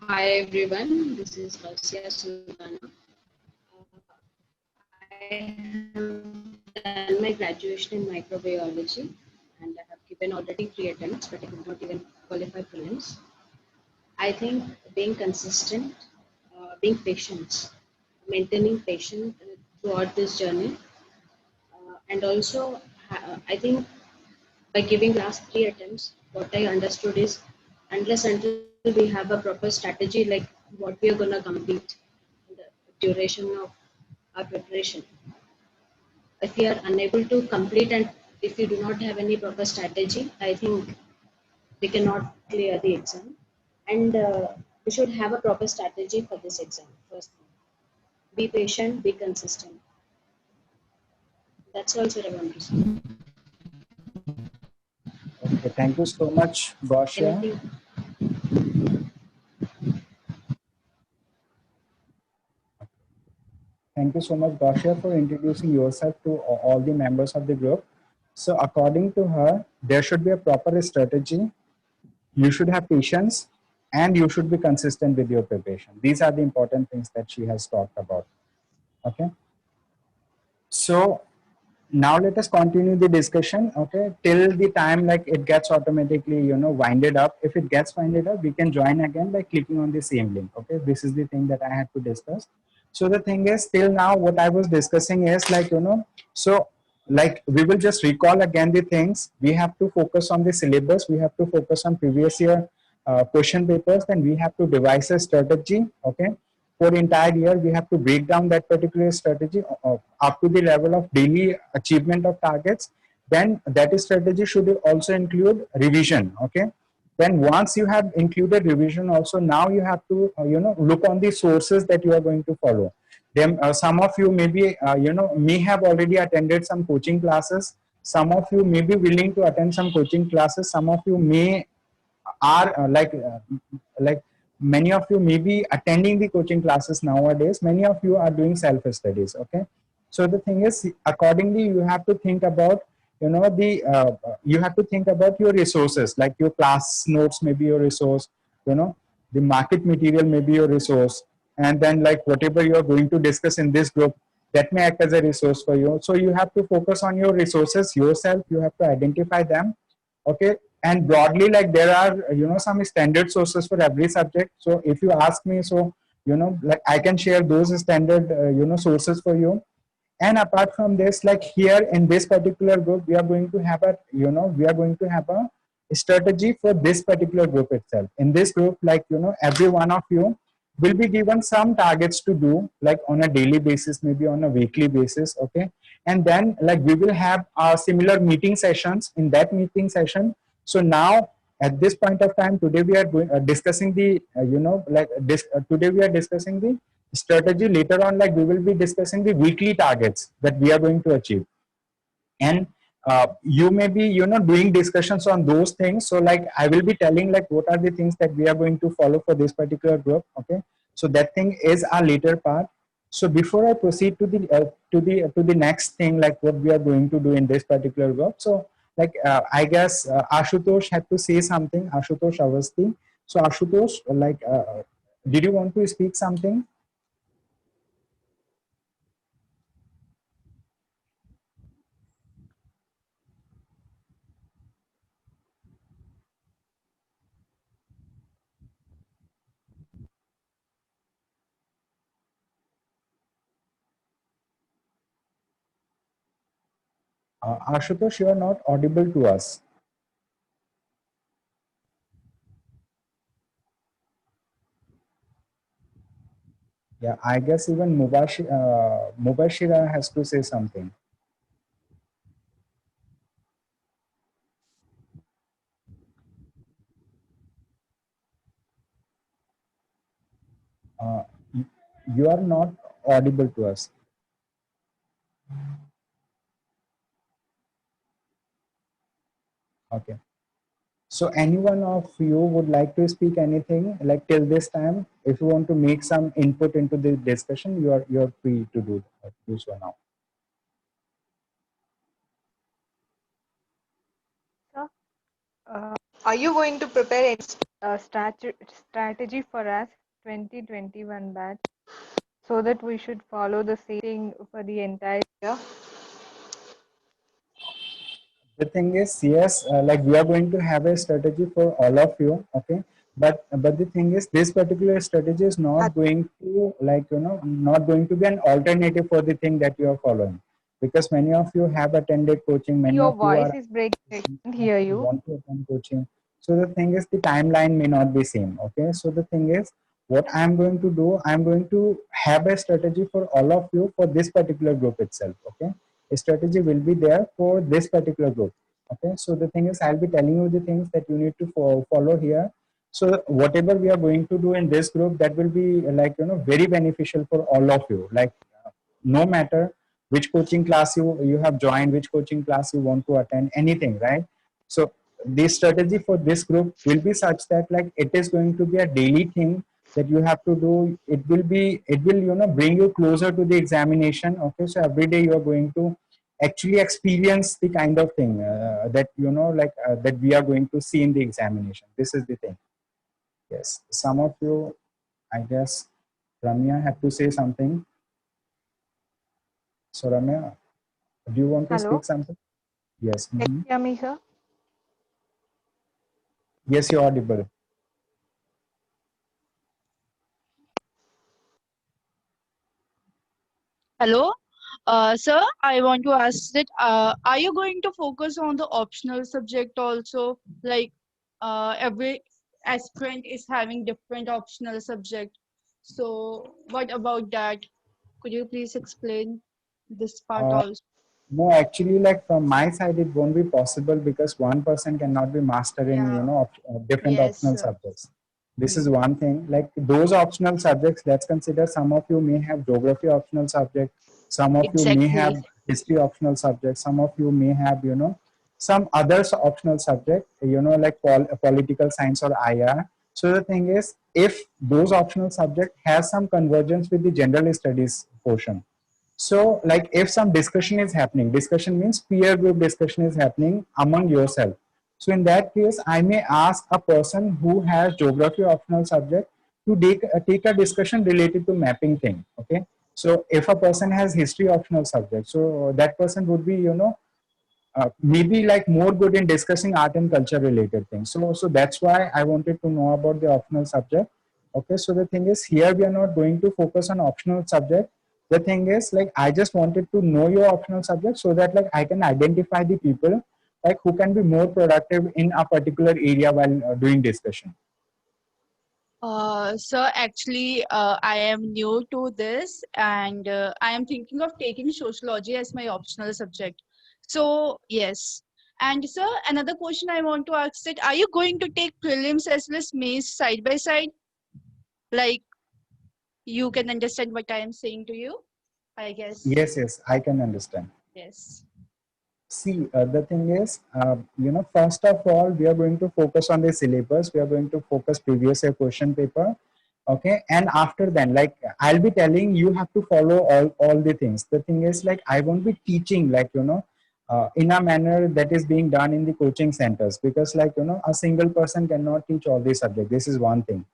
Hi everyone, this is Gausia Sultana. I have done my graduation in microbiology and I have given already 3 attempts, but I could not even qualify prelims. I think being consistent, being patient, maintaining patience throughout this journey, and also I think by giving last 3 attempts, what I understood is unless until we have a proper strategy like what we are going to complete in the duration of our preparation. If we are unable to complete and if we do not have any proper strategy, I think we cannot clear the exam. And we should have a proper strategy for this exam. First thing, be patient, be consistent. That's also what I want to say. Okay, thank you so much, Goshia. Thank you so much, Goshia, for introducing yourself to all the members of the group. So according to her, there should be a proper strategy. You should have patience and you should be consistent with your preparation. These are the important things that she has talked about. Okay. So now let us continue the discussion, okay, till the time like it gets automatically, you know, winded up. If it gets winded up, we can join again by clicking on the same link, okay. This is the thing that I had to discuss. So the thing is, till now what I was discussing is like, you know, so like we will just recall again the things. We have to focus on the syllabus, we have to focus on previous year question papers, and we have to devise a strategy, okay. For entire year, we have to break down that particular strategy up to the level of daily achievement of targets. Then that strategy should also include revision, okay. Then once you have included revision also, now you have to, you know, look on the sources that you are going to follow. Then some of you maybe, you know, may have already attended some coaching classes. Some of you may be willing to attend some coaching classes. Some of you may are like many of you may be attending the coaching classes nowadays. Many of you are doing self studies, okay. So the thing is, accordingly you have to think about, you know, the you have to think about your resources, like your class notes may be your resource, you know, the market material may be your resource, and then like whatever you are going to discuss in this group, that may act as a resource for you. So you have to focus on your resources yourself. You have to identify them. Okay. And broadly, like there are, some standard sources for every subject. So if you ask me, so, like I can share those standard, sources for you. And apart from this, like here in this particular group, we are going to have a, we are going to have a strategy for this particular group itself. In this group, like, every one of you will be given some targets to do, like on a daily basis, maybe on a weekly basis. Okay. And then like we will have similar meeting sessions. In that meeting session, so now at this point of time, today we are discussing the, today we are discussing the strategy. Later on, like we will be discussing the weekly targets that we are going to achieve. And you may be, doing discussions on those things. So like I will be telling like what are the things that we are going to follow for this particular group. Okay. So that thing is our later part. So before I proceed to the next thing, like what we are going to do in this particular group. So like I guess Ashutosh had to say something. Ashutosh Avasti. So Ashutosh, like, did you want to speak something? Ashutosh, you are not audible to us. Yeah, I guess even Mubashira has to say something. You are not audible to us. Okay. So any one of you would like to speak anything like till this time? If you want to make some input into the discussion, you're free to do so now. Are you going to prepare any strategy for us 2021 batch so that we should follow the same thing for the entire year? The thing is, yes, like we are going to have a strategy for all of you. Okay. But the thing is, this particular strategy is not going to not going to be an alternative for the thing that you are following, because many of you have attended coaching. Many Your of you voice are is breaking. I can't hear you. want to attend coaching. So the thing is, the timeline may not be same. Okay. So the thing is, what I'm going to do, I'm going to have a strategy for all of you for this particular group itself. Okay. A strategy will be there for this particular group. Okay. So the thing is, I'll be telling you the things that you need to follow here. So whatever we are going to do in this group, that will be like, very beneficial for all of you. Like no matter which coaching class you have joined, which coaching class you want to attend, anything, right? So the strategy for this group will be such that like it is going to be a daily thing that you have to do. It will bring you closer to the examination. Okay. So every day you are going to actually experience the kind of thing that that we are going to see in the examination. This is the thing. Yes, some of you, I guess Ramya had to say something. So Ramya, do you want to Hello? speak something? Yes. Can you hear me, sir? Yes, you're audible. Hello, sir. I want to ask that are you going to focus on the optional subject also? Like every aspirant is having different optional subject. So what about that? Could you please explain this part also? No, actually, like from my side, it won't be possible because one person cannot be mastering, Yeah. different Yes, optional sir. subjects. This is one thing. Like those optional subjects, let's consider some of you may have geography optional subject, some of you may Exactly. have history optional subject, some of you may have, some others optional subject, like political science or IR. So the thing is, if those optional subject has some convergence with the general studies portion, so like if some discussion is happening, discussion means peer group discussion is happening among yourself. So in that case, I may ask a person who has geography optional subject to take a discussion related to mapping thing. Okay. So if a person has history optional subject, so that person would be, maybe like more good in discussing art and culture related things. So that's why I wanted to know about the optional subject. Okay, so the thing is here we are not going to focus on optional subject. The thing is like I just wanted to know your optional subject so that like I can identify the people like who can be more productive in a particular area while doing discussion. So actually, I am new to this, and I am thinking of taking sociology as my optional subject. So yes. And sir, another question I want to ask that are you going to take prelims as well as mains side by side? Like you can understand what I am saying to you, I guess. Yes, I can understand. Yes. See, the thing is, first of all, we are going to focus on the syllabus. We are going to focus previous year question paper. Okay. And after then, like I'll be telling you have to follow all the things. The thing is like, I won't be teaching like, in a manner that is being done in the coaching centers because like, a single person cannot teach all these subjects. This is one thing.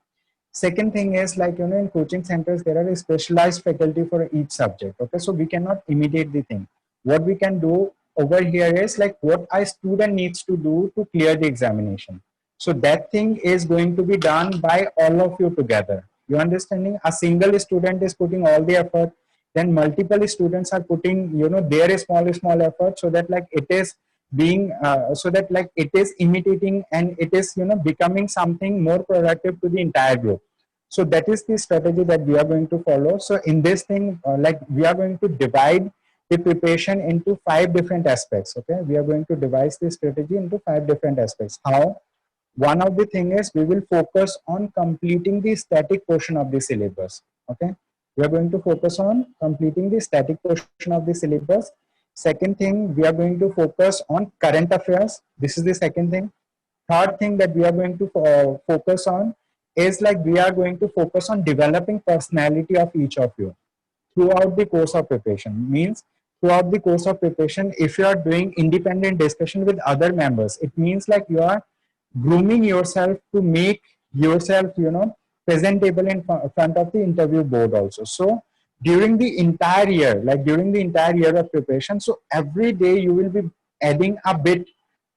Second thing is like, in coaching centers, there are a specialized faculty for each subject. Okay. So we cannot imitate the thing. What we can do over here is like what a student needs to do to clear the examination. So that thing is going to be done by all of you together. You understanding? A single student is putting all the effort, then multiple students are putting, their small effort so that like it is being, so that like it is imitating and it is, becoming something more productive to the entire group. So that is the strategy that we are going to follow. So in this thing, like we are going to divide the preparation into 5 different aspects. Okay, we are going to devise the strategy into 5 different aspects. How? One of the thing is we will focus on completing the static portion of the syllabus. Okay, we are going to focus on completing the static portion of the syllabus. Second thing, we are going to focus on current affairs. This is the second thing. Third thing that we are going to focus on is like we are going to focus on developing personality of each of you throughout the course of preparation. Means throughout the course of preparation, if you are doing independent discussion with other members, it means like you are grooming yourself to make yourself, presentable in front of the interview board also. So during the entire year, like during the entire year of preparation, so every day you will be adding a bit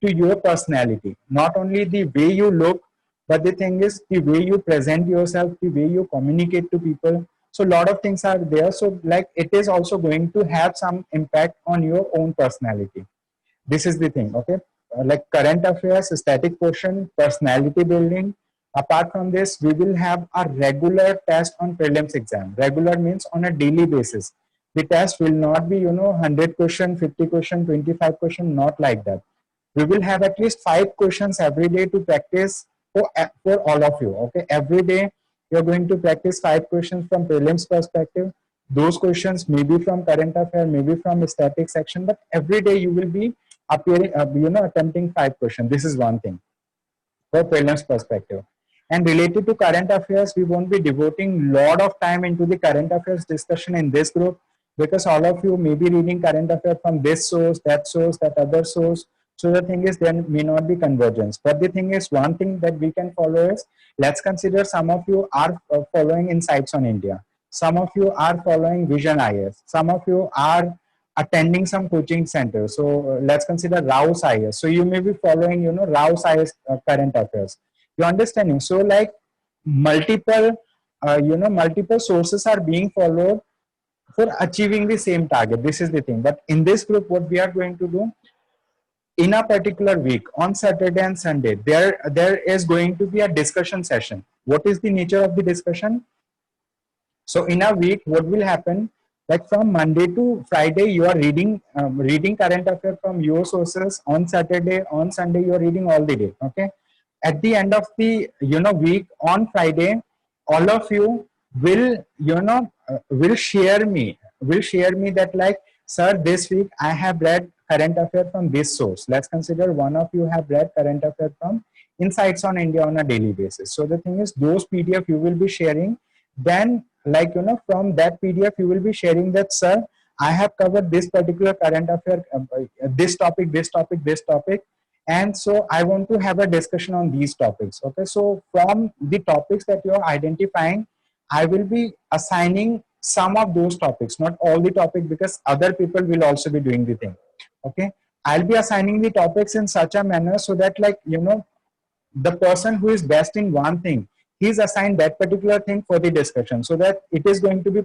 to your personality, not only the way you look, but the thing is the way you present yourself, the way you communicate to people. So a lot of things are there. So like it is also going to have some impact on your own personality. This is the thing. Okay, like current affairs, static portion, personality building. Apart from this, we will have a regular test on prelims exam. Regular means on a daily basis. The test will not be 100 question, 50 question, 25 question, not like that. We will have at least 5 questions every day to practice for all of you. Okay, every day you're going to practice 5 questions from prelims perspective. Those questions may be from current affair, maybe from static section, but every day you will be appearing, attempting 5 questions. This is one thing for prelims perspective. And related to current affairs, we won't be devoting lot of time into the current affairs discussion in this group because all of you may be reading current affairs from this source, that other source. So the thing is there may not be convergence. But the thing is, one thing that we can follow is, let's consider some of you are following Insights on India. Some of you are following Vision IS. Some of you are attending some coaching centers. So let's consider Rouse IS. So you may be following, Rouse IS current affairs. You understanding? So like multiple, multiple sources are being followed for achieving the same target. This is the thing. But in this group, what we are going to do, in a particular week on Saturday and Sunday, there is going to be a discussion session. What is the nature of the discussion? So in a week, what will happen? Like from Monday to Friday, you are reading current affairs from your sources. On Saturday, on Sunday, you are reading all the day. Okay. At the end of the week on Friday, all of you will will share me that like, sir, this week I have read current affair from this source. Let's consider one of you have read current affair from Insights on India on a daily basis. So the thing is, those PDF you will be sharing. Then like from that PDF you will be sharing that, sir, I have covered this particular current affair, this topic, And so I want to have a discussion on these topics. Okay, so from the topics that you're identifying, I will be assigning some of those topics, not all the topic, because other people will also be doing the thing. Okay, I'll be assigning the topics in such a manner so that, like, you know, the person who is best in one thing, he's assigned that particular thing for the discussion, so that it is going to be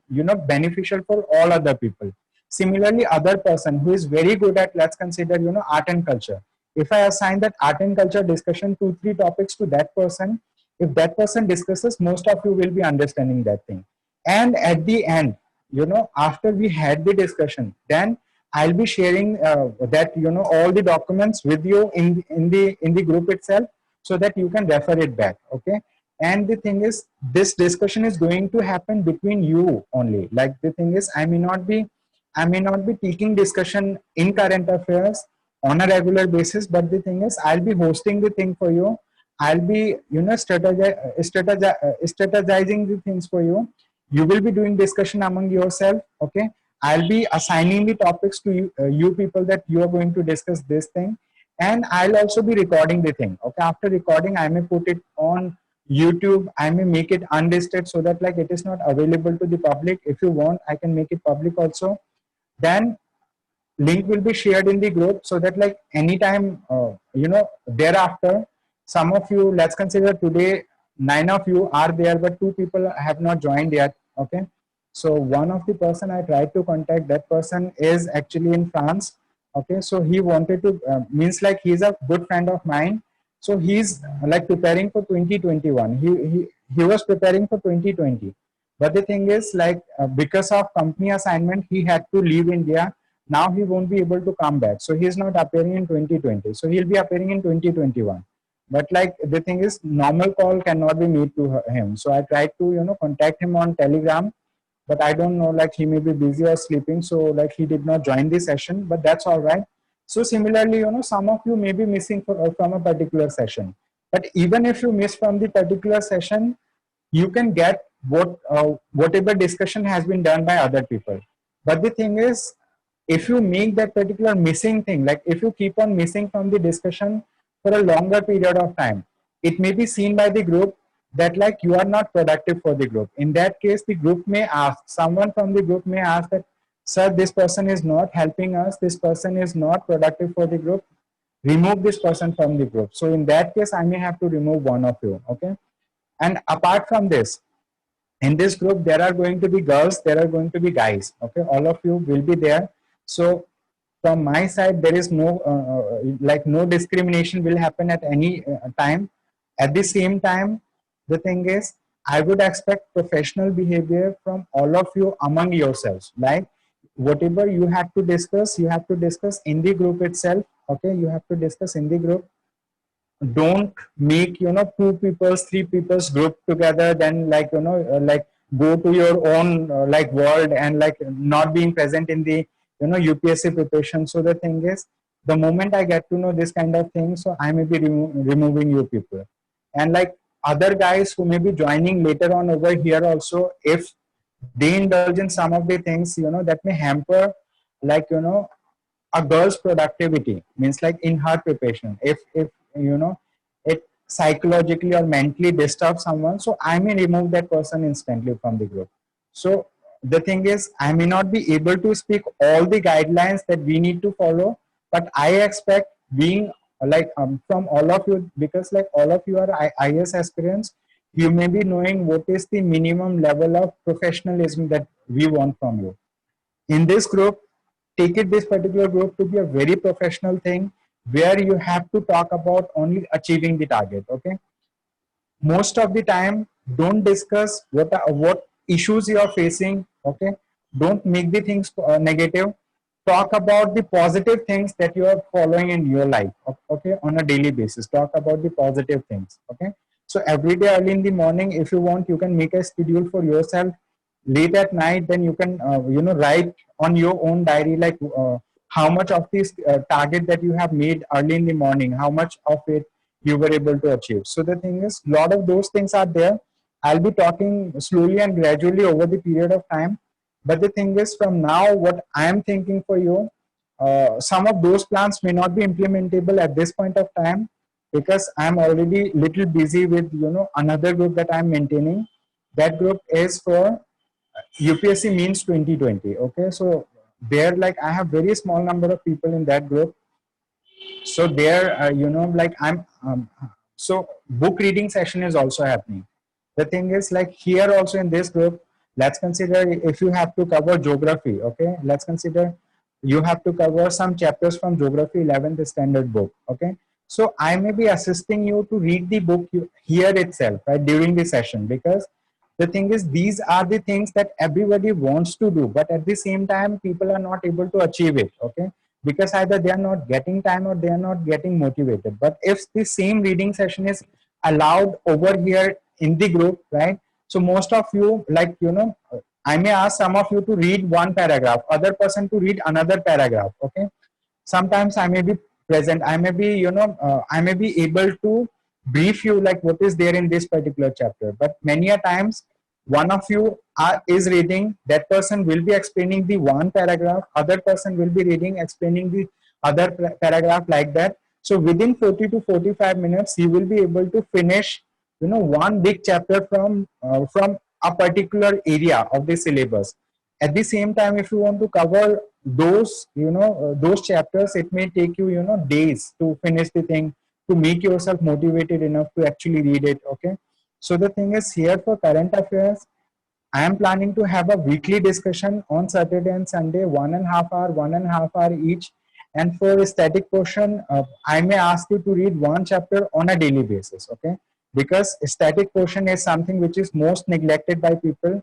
you know, beneficial for all other people. Similarly, other person who is very good at, let's consider, you know, art and culture, if I assign that art and culture discussion 2-3 topics to that person, if that person discusses, most of you will be understanding that thing. And at the end, you know, after we had the discussion, then I'll be sharing that, you know, all the documents with you in the group itself, so that you can refer it back. Okay, and the thing is, this discussion is going to happen between you only. Like, the thing is, I may not be taking discussion in current affairs on a regular basis, but the thing is, I'll be hosting the thing for you. I'll be, you know, strategizing the things for you. You will be doing discussion among yourself. Okay, I'll be assigning the topics to you, you people, that you are going to discuss this thing, and I'll also be recording the thing. Okay, after recording, I may put it on YouTube. I may make it unlisted, so that, like, it is not available to the public. If you want, I can make it public also. Then link will be shared in the group, so that, like, anytime you know, thereafter, some of you, let's consider today 9 of you are there, but 2 people have not joined yet. Okay, so one of the person I tried to contact, that person is actually in France. Okay, so he wanted to means, like, he's a good friend of mine, so he's like preparing for 2021. He was preparing for 2020, but the thing is, like, because of company assignment, he had to leave India. Now he won't be able to come back, so he's not appearing in 2020, so he'll be appearing in 2021. But, like, the thing is, normal call cannot be made to him, so I tried to, you know, contact him on Telegram, but I don't know, like, he may be busy or sleeping, so, like, he did not join the session, but that's all right. So similarly, you know, some of you may be missing from a particular session, but even if you miss from the particular session, you can get whatever discussion has been done by other people. But the thing is, if you make that particular missing thing, like, if you keep on missing from the discussion for a longer period of time, it may be seen by the group that, like, you are not productive for the group. In that case, the group may ask, someone from the group may ask that, sir, this person is not helping us, this person is not productive for the group, remove this person from the group. So in that case, I may have to remove one of you. Okay, and apart from this, in this group, there are going to be girls, there are going to be guys. Okay, all of you will be there. So from my side, there is no like, no discrimination will happen at any time. At the same time, the thing is, I would expect professional behavior from all of you among yourselves. Like, whatever you have to discuss in the group itself. Okay, you have to discuss in the group. Don't make, you know, 2 people's 3 people's group together, then, like, you know, like, go to your own like world, and, like, not being present in the, you know, UPSC preparation. So the thing is, the moment I get to know this kind of thing, so I may be removing you people. And, like, other guys who may be joining later on over here also, if they indulge in some of the things, you know, that may hamper, like, you know, a girl's productivity, means, like, in her preparation, if you know, it psychologically or mentally disturbs someone, so I may remove that person instantly from the group. So the thing is, I may not be able to speak all the guidelines that we need to follow, but I expect, being like, from all of you, because, like, all of you are IAS aspirants, you may be knowing what is the minimum level of professionalism that we want from you. In this group, take it, this particular group, to be a very professional thing, where you have to talk about only achieving the target. Okay, most of the time, don't discuss what issues you are facing. Okay, don't make the things negative. Talk about the positive things that you are following in your life. Okay, on a daily basis, talk about the positive things. Okay, so every day early in the morning, if you want, you can make a schedule for yourself. Late at night, then you can you know, write on your own diary, like, how much of this target that you have made early in the morning, how much of it you were able to achieve. So the thing is, a lot of those things are there. I'll be talking slowly and gradually over the period of time. But the thing is, from now, what I am thinking for you, some of those plans may not be implementable at this point of time, because I'm already little busy with, you know, another group that I'm maintaining. That group is for UPSC Means 2020. Okay, so there, like, I have very small number of people in that group. So there, you know, like so book reading session is also happening. The thing is, like, here also in this group, let's consider if you have to cover geography. Okay, let's consider you have to cover some chapters from geography 11th standard book. Okay, so I may be assisting you to read the book here itself, right, during the session, because the thing is, these are the things that everybody wants to do, but at the same time people are not able to achieve it. Okay, because either they are not getting time or they are not getting motivated. But if the same reading session is allowed over here in the group, right, so most of you, like, you know, I may ask some of you to read one paragraph, other person to read another paragraph. Okay, sometimes I may be present, I may be, you know, I may be able to brief you like what is there in this particular chapter, but many a times one of you is reading, that person will be explaining the one paragraph, other person will be reading, explaining the other paragraph, like that. So within 40 to 45 minutes you will be able to finish, you know, one big chapter from a particular area of the syllabus. At the same time, if you want to cover those, you know, those chapters, it may take you, you know, days to finish the thing, to make yourself motivated enough to actually read it. Okay, so the thing is, here for current affairs, I am planning to have a weekly discussion on Saturday and Sunday, 1.5 hour each. And for static portion, I may ask you to read one chapter on a daily basis. Okay, because static portion is something which is most neglected by people.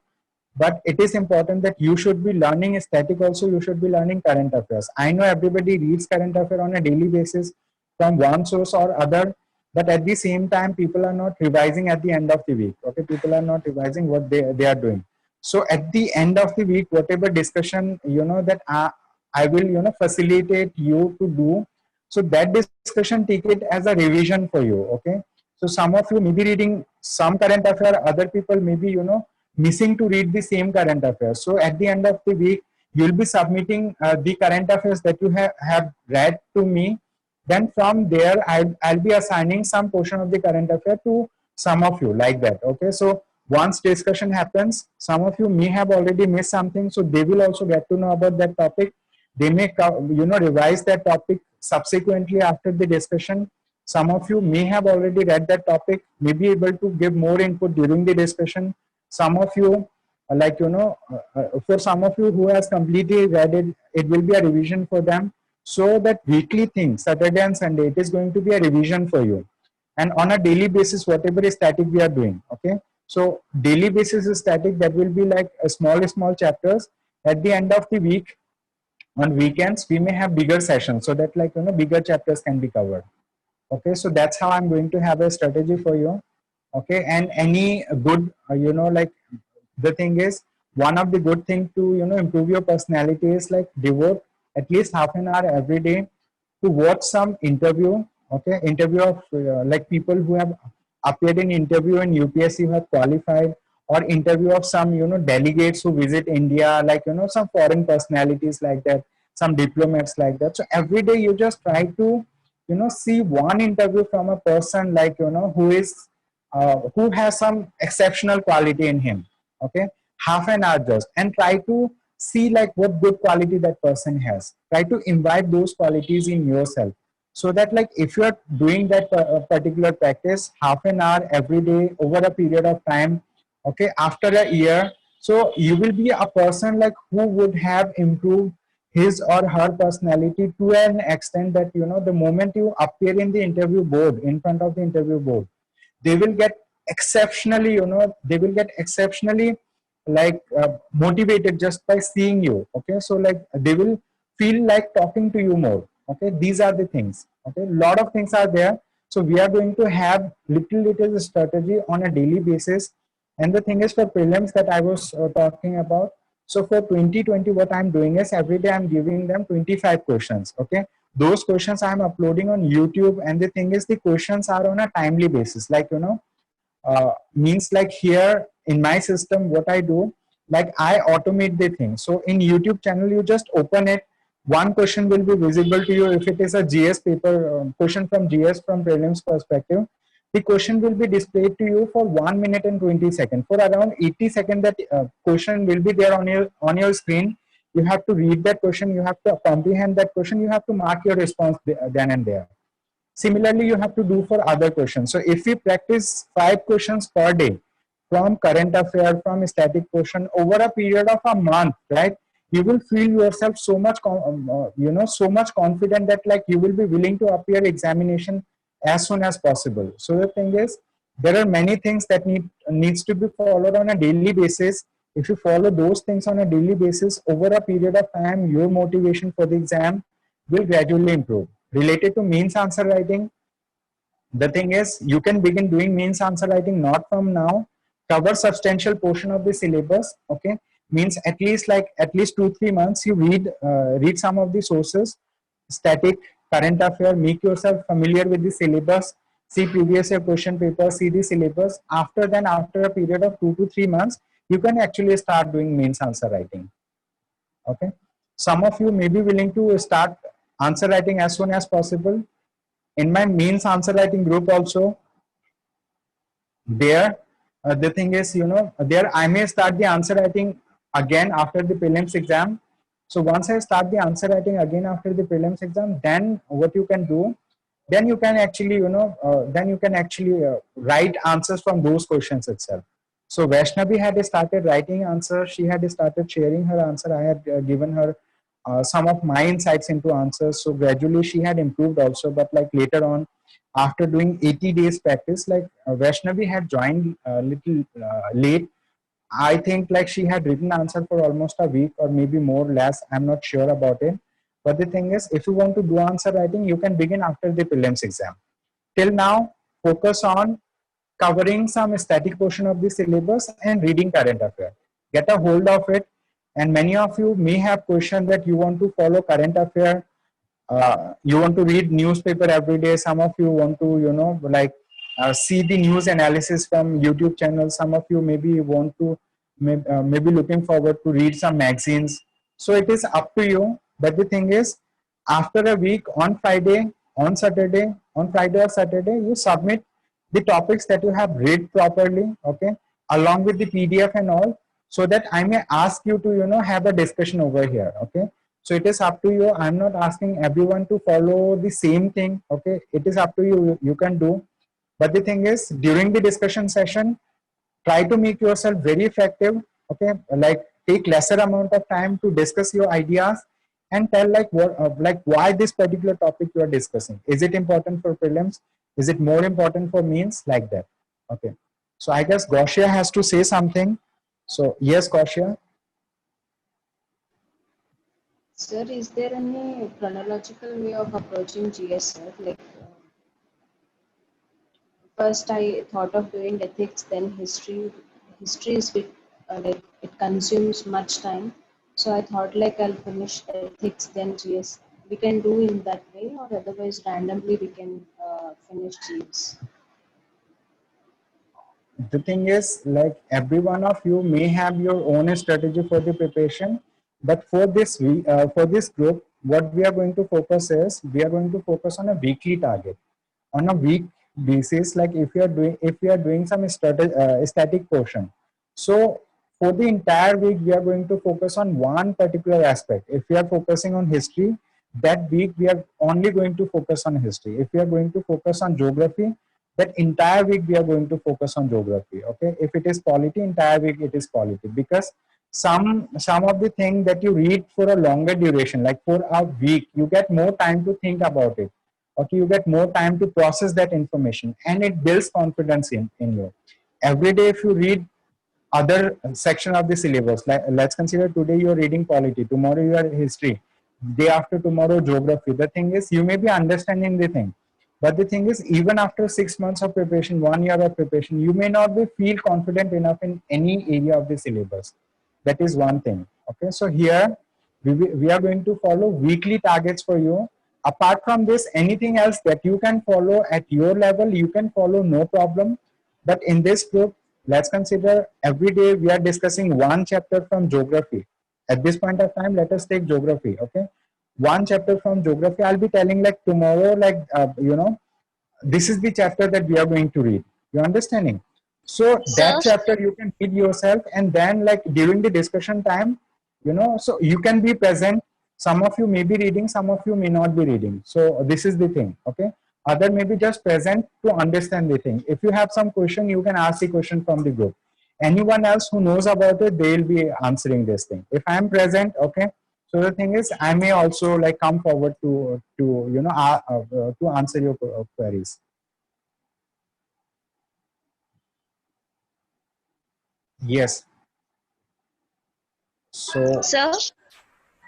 But it is important that you should be learning static also, you should be learning current affairs. I know everybody reads current affair on a daily basis from one source or other, but at the same time people are not revising at the end of the week. Okay, people are not revising what they are doing. So at the end of the week, whatever discussion, you know, that I will, you know, facilitate you to do, so that discussion, take it as a revision for you. Okay, so some of you may be reading some current affair, other people may be, you know, missing to read the same current affairs. So at the end of the week, you'll be submitting the current affairs that you have read to me. Then from there, I'll be assigning some portion of the current affair to some of you, like that. Okay, so once discussion happens, some of you may have already missed something, so they will also get to know about that topic. They may, you know, revise that topic subsequently after the discussion. Some of you may have already read that topic, may be able to give more input during the discussion. Some of you, like, you know, for some of you who has completely read it, it will be a revision for them. So that weekly thing, Saturday and Sunday, it is going to be a revision for you. And on a daily basis, whatever is static we are doing. Okay, so daily basis is static, that will be like a small chapters. At the end of the week, on weekends, we may have bigger sessions, so that, like, you know, bigger chapters can be covered. Okay, so that's how I'm going to have a strategy for you. Okay, and any good, you know, like, the thing is, one of the good thing to, you know, improve your personality is, like, devote at least half an hour every day to watch some interview. Okay, interview of like people who have appeared in interview in UPSC, who have qualified, or interview of some, you know, delegates who visit India, like, you know, some foreign personalities like that, some diplomats like that. So every day you just try to, you know, see one interview from a person, like, you know, who is who has some exceptional quality in him. Okay, half an hour just, and try to see, like, what good quality that person has. Try to invite those qualities in yourself, so that, like, if you are doing that particular practice half an hour every day over a period of time, okay, after a year, so you will be a person, like, who would have improved his or her personality to an extent that, you know, the moment you appear in the interview board, in front of the interview board, they will get exceptionally, you know, they will get exceptionally, like, motivated just by seeing you. Okay, so, like, they will feel like talking to you more. Okay, these are the things. Okay, a lot of things are there. So we are going to have little strategy on a daily basis. And the thing is, for prelims that I was talking about, so for 2020, what I'm doing is, every day I'm giving them 25 questions. Okay, those questions I'm uploading on YouTube, and the thing is, the questions are on a timely basis, like, you know, means, like, here in my system, what I do, like, I automate the thing. So in YouTube channel, you just open it, one question will be visible to you. If it is a GS paper, question from GS from prelims perspective, the question will be displayed to you for 1 minute and 20 seconds. For around 80 seconds, that question will be there on your screen. You have to read that question, you have to comprehend that question, you have to mark your response then and there. Similarly, you have to do for other questions. So if we practice 5 questions per day from current affair, from static question over a period of a month, right? You will feel yourself so much, so much confident that like you will be willing to appear examination as soon as possible. So the thing is, there are many things that needs to be followed on a daily basis. If you follow those things on a daily basis over a period of time, your motivation for the exam will gradually improve. Related to means answer writing, the thing is, you can begin doing means answer writing not from now. Cover substantial portion of the syllabus. Okay, means at least 2-3 months you read some of the sources, static, current affair, make yourself familiar with the syllabus, see previous year question paper, see the syllabus. After a period of 2 to 3 months, you can actually start doing means answer writing. Okay, some of you may be willing to start answer writing as soon as possible. In my means answer writing group also, there the thing is, there I may start the answer writing again after the prelims exam. So once I start the answer writing again after the prelims exam, then what you can do, then you can actually write answers from those questions itself. So Vaishnavi had started writing answers, she had started sharing her answer, I had given her some of my insights into answers. So gradually she had improved also, but like later on, after doing 80 days practice, like Vaishnavi had joined a little late. I think like she had written answer for almost a week or maybe more or less, I'm not sure about it. But the thing is, if you want to do answer writing, you can begin after the prelims exam. Till now, focus on covering some static portion of the syllabus and reading current affair. Get a hold of it. And many of you may have questioned that you want to follow current affair, you want to read newspaper every day. Some of you want to, see the news analysis from YouTube channels. Some of you maybe want to, maybe looking forward to read some magazines. So it is up to you. But the thing is, after a week, on Friday or Saturday, you submit the topics that you have read properly, okay, along with the PDF and all, so that I may ask you to, have a discussion over here, okay. So it is up to you. I'm not asking everyone to follow the same thing, okay. It is up to you, you can do. But the thing is, during the discussion session, try to make yourself very effective, okay. Like take lesser amount of time to discuss your ideas and tell like why this particular topic you are discussing. Is it important for prelims? Is it more important for means? Like that, okay. So I guess Gausia has to say something. So yes, Gausia. Sir, is there any chronological way of approaching GS, sir? Like, first I thought of doing ethics, then history. History is like it consumes much time. So I thought like I'll finish ethics, then GS. We can do in that way, or otherwise randomly we can finish GS. The thing is, like every one of you may have your own strategy for the preparation, but for this group, what we are going to focus is, we are going to focus on a weekly target. On a week basis, like if we are doing some static portion, so for the entire week we are going to focus on one particular aspect. If we are focusing on history, that week we are only going to focus on history. If we are going to focus on geography, that entire week we are going to focus on geography, okay. If it is polity, entire week it is polity, because some of the thing that you read for a longer duration, like for a week, you get more time to think about it, okay. You get more time to process that information, and it builds confidence in you. Every day if you read other section of the syllabus, like let's consider today you are reading polity, tomorrow you are history, day after tomorrow geography. The thing is, you may be understanding the thing, but the thing is, even after 6 months of preparation, 1 year of preparation, you may not be feel confident enough in any area of the syllabus. That is one thing, okay. So here we are going to follow weekly targets for you. Apart from this, anything else that you can follow at your level, you can follow, no problem. But in this group, let's consider every day we are discussing one chapter from geography. At this point of time, let us take geography, okay. one chapter from geography, I'll be telling like tomorrow, like, this is the chapter that we are going to read. You understanding? So that Sir, chapter you can read yourself, and then like during the discussion time, so you can be present. Some of you may be reading, some of you may not be reading. So this is the thing, okay? Other may be just present to understand the thing. If you have some question, you can ask the question from the group. Anyone else who knows about it, they will be answering this thing. If I am present, okay, so the thing is, I may also like come forward to answer your queries. Yes. So, sir,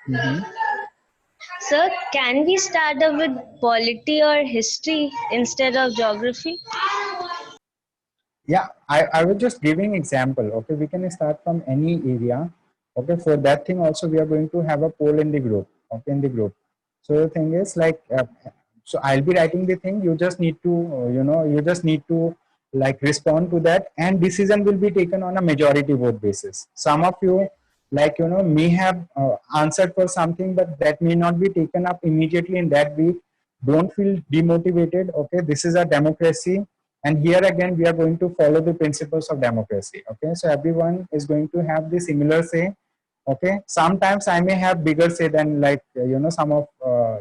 mhm. sir, can we start up with polity or history instead of geography? Yeah, I was just giving example. Okay, we can start from any area. Okay, for that thing also we are going to have a poll in the group. Okay, in the group. So the thing is like, so I'll be writing the thing. You just need to, you just need to like respond to that, and decision will be taken on a majority vote basis. Some of you, like, may have answered for something, but that may not be taken up immediately in that week. Don't feel demotivated. Okay, this is a democracy, and here again we are going to follow the principles of democracy. Okay, so everyone is going to have the similar say. Okay, sometimes I may have bigger say than like some of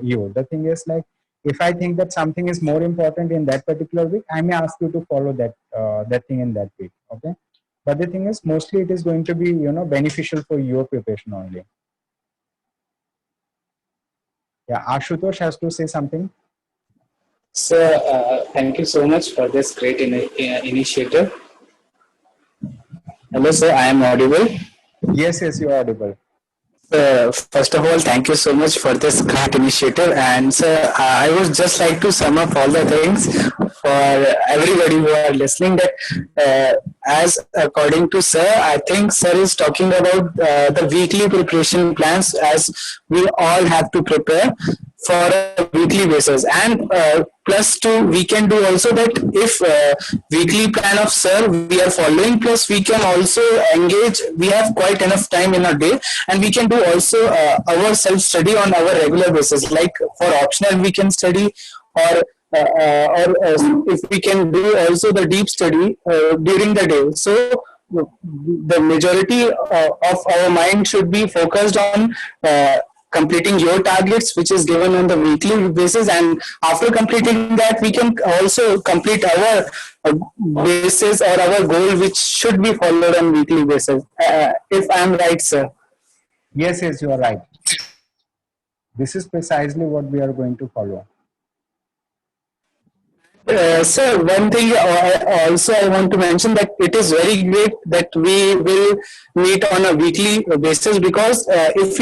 you. The thing is like, if I think that something is more important in that particular week, I may ask you to follow that thing in that week. Okay, but the thing is, mostly it is going to be beneficial for your preparation only. Yeah, Ashutosh has to say something. So, thank you so much for this great initiative. Hello, sir. I am audible. Yes, you are audible. First of all, thank you so much for this great initiative. And sir, I would just like to sum up all the things for everybody who are listening. That as according to sir, I think sir is talking about the weekly preparation plans, as we all have to prepare for a weekly basis. And plus two, we can do also that if weekly plan of sir we are following, plus we can also engage, we have quite enough time in a day, and we can do also our self study on our regular basis. Like for optional we can study, or if we can do also the deep study during the day. So the majority of our mind should be focused on completing your targets, which is given on the weekly basis, and after completing that we can also complete our basis or our goal, which should be followed on weekly basis, if I am right, sir. Yes, you are right. This is precisely what we are going to follow. Sir, one thing also I want to mention, that it is very great that we will meet on a weekly basis, because if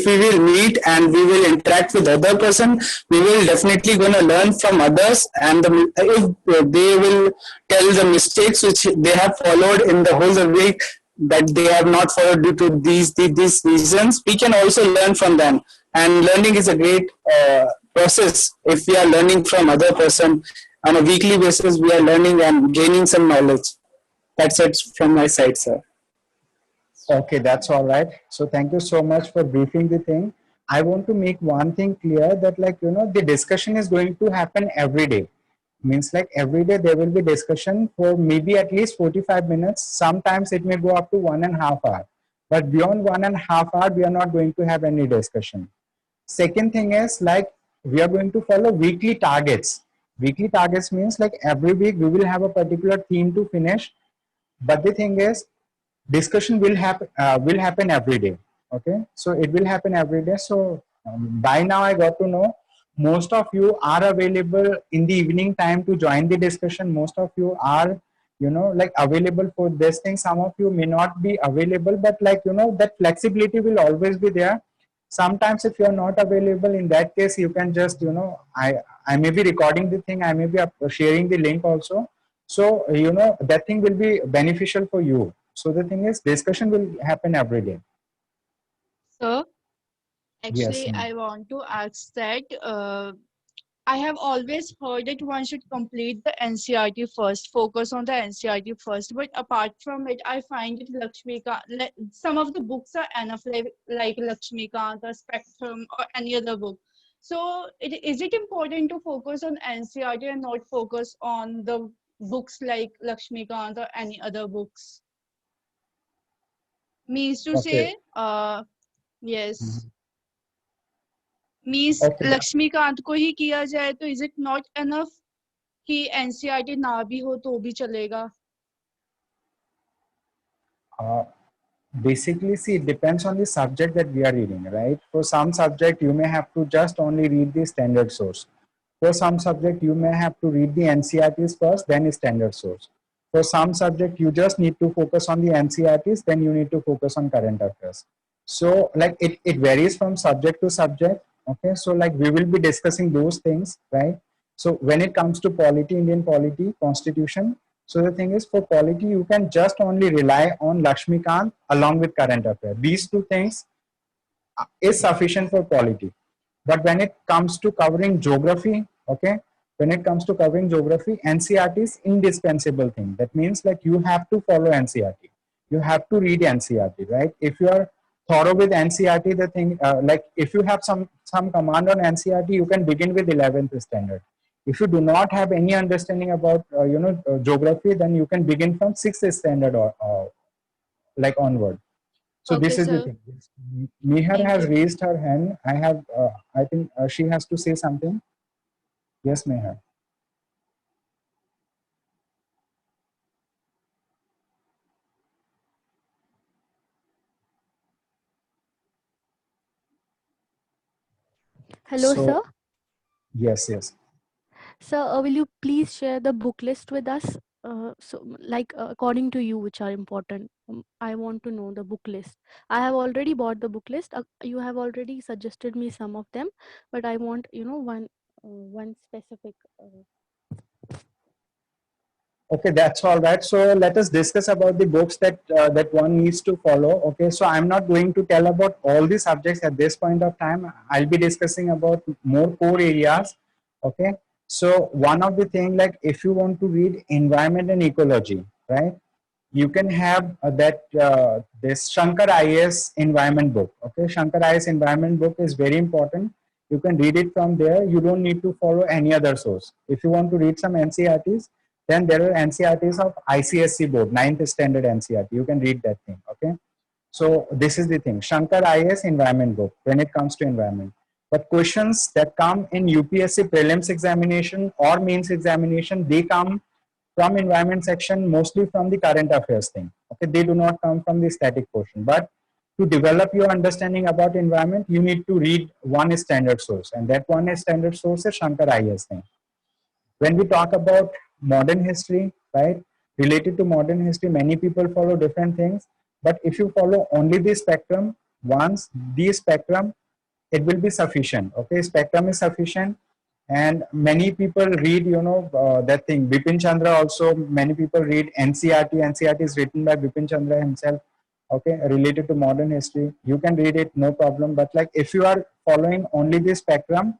we will meet and we will interact with other person, we will definitely gonna learn from others, and if they will tell the mistakes which they have followed in the whole week, that they have not followed due to these reasons, we can also learn from them. And learning is a great process. If we are learning from other person on a weekly basis, we are learning and gaining some knowledge. That's it from my side, sir. Okay, that's all right. So thank you so much for briefing the thing. I want to make one thing clear, that like, the discussion is going to happen every day. Means like every day there will be discussion for maybe at least 45 minutes. Sometimes it may go up to 1.5 hours. But beyond 1.5 hours, we are not going to have any discussion. Second thing is like, we are going to follow weekly targets. Weekly targets means like every week we will have a particular theme to finish. But the thing is, discussion will happen every day. Okay, so it will happen every day. So by now I got to know most of you are available in the evening time to join the discussion. Most of you are like available for this thing. Some of you may not be available, but like that flexibility will always be there. Sometimes if you are not available, in that case you can just I may be recording the thing, I may be sharing the link also. So that thing will be beneficial for you. So the thing is, discussion will happen every day. So, Yes, actually, I want to ask that I have always heard that one should complete the NCRT first, focus on the NCRT first. But apart from it, I find it Lakshmikant, some of the books are enough, like Lakshmikant or Spectrum or any other book. So is it important to focus on NCRT and not focus on the books like Lakshmikant or any other books? Means to Okay. say, yes. Mhm. Means Okay. Laxmikanth को ही किया जाए तो is it not enough कि NCERT ना भी हो तो भी चलेगा? Basically, see, it depends on the subject that we are reading, right? For some subject, you may have to just only read the standard source. For some subject, you may have to read the NCRTs first, then standard source. For some subject, you just need to focus on the NCRTs, then you need to focus on current affairs. So like it varies from subject to subject. Okay, so like we will be discussing those things, right? So when it comes to polity, Indian polity, constitution, so the thing is, for polity, you can just only rely on Lakshmikant along with current affairs. These two things is sufficient for polity. But when it comes to covering geography, okay, when it comes to covering geography, NCRT is indispensable thing. That means like you have to follow NCRT. You have to read NCRT, right? If you are thorough with NCRT, the thing like if you have some command on NCRT, you can begin with 11th standard. If you do not have any understanding about geography, then you can begin from 6th standard or like onward. So Okay, this is the sir. thing. Mihar Thank has you. raised her hand. I think she has to say something. Yes, Mihar. Hello, So sir. yes, yes. Sir, will you please share the book list with us? According to you, which are important. I want to know the book list. I have already bought the book list. You have already suggested me some of them, but I want, one specific. Okay, that's all right. So let us discuss about the books that one needs to follow. Okay, so I'm not going to tell about all the subjects at this point of time. I'll be discussing about more core areas. Okay, so one of the thing, like if you want to read environment and ecology, right? You can have this Shankar IAS environment book. Okay, Shankar IAS environment book is very important. You can read it from there. You don't need to follow any other source. If you want to read some NCRTs, then there are NCRTs of ICSC board, 9th standard NCRT. You can read that thing. Okay, so this is the thing. Shankar IAS environment book when it comes to environment. But questions that come in UPSC prelims examination or mains examination, they come from environment section, mostly from the current affairs thing. Okay, they do not come from the static portion. But to develop your understanding about environment, you need to read one standard source, and that one standard source is Shankar IAS thing. When we talk about modern history, right, related to modern history, many people follow different things. But if you follow only the spectrum, once the spectrum, it will be sufficient. Okay, spectrum is sufficient. And many people read, that thing. Bipin Chandra also, many people read NCRT. NCRT is written by Bipin Chandra himself. Okay, related to modern history. You can read it, no problem. But like if you are following only the spectrum,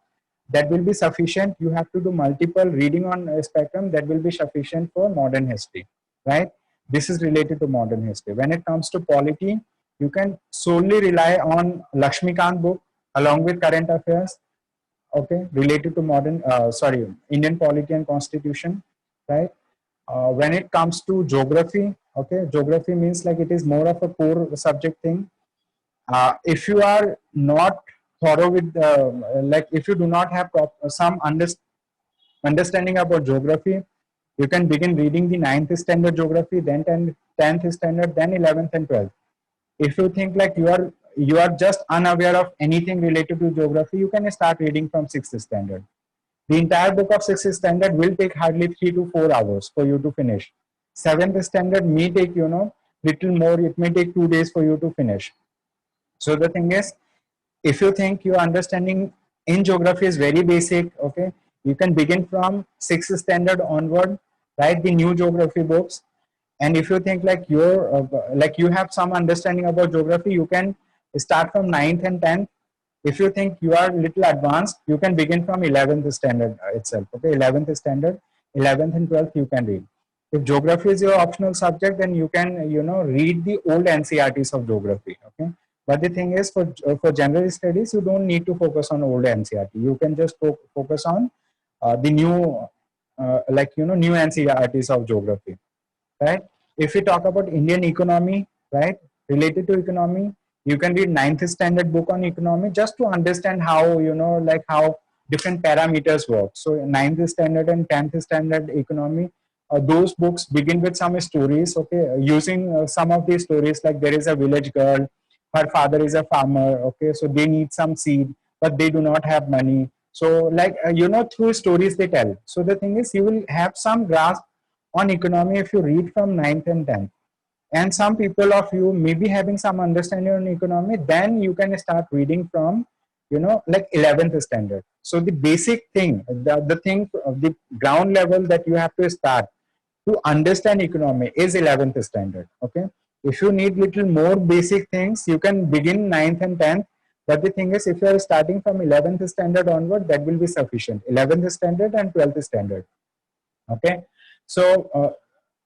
that will be sufficient. You have to do multiple reading on a spectrum, that will be sufficient for modern history, right? This is related to modern history. When it comes to polity, you can solely rely on Lakshmikant book along with current affairs, okay, related to Indian polity and constitution, right? When it comes to geography, okay, geography means like it is more of a core subject thing. If you are not thorough with like if you do not have some understanding about geography, you can begin reading the 9th standard geography, then 10th standard, then 11th and 12th. If you think like you are just unaware of anything related to geography, you can start reading from 6th standard. The entire book of 6th standard will take hardly 3 to 4 hours for you to finish. 7th standard may take little more. It may take 2 days for you to finish. So the thing is, if you think your understanding in geography is very basic, okay, you can begin from 6th standard onward, write the new geography books. And if you think like you have some understanding about geography, you can start from 9th and 10th, If you think you are little advanced, you can begin from 11th standard itself. Okay, 11th standard, 11th and 12th you can read. If geography is your optional subject, then you can, you know, read the old NCRTs of geography. Okay, but the thing is, for general studies, you don't need to focus on old NCRT. You can just focus on the new, like, you know, new NCRTs of geography, right? If we talk about Indian economy, right, related to economy, you can read ninth standard book on economy just to understand how, you know, like how different parameters work. So ninth standard and 10th standard economy, those books begin with some stories, okay, using some of these stories, like there is a village girl, her father is a farmer, okay, so they need some seed, but they do not have money. So like, you know, through stories they tell. So the thing is, you will have some grasp on economy if you read from ninth and 10th. And some people of you may be having some understanding on economy, then you can start reading from, you know, like 11th standard. So the basic thing, the thing, the ground level that you have to start to understand economy is 11th standard. Okay, if you need little more basic things, you can begin ninth and 10th. But the thing is, if you are starting from 11th standard onward, that will be sufficient. 11th standard and 12th standard. Okay, so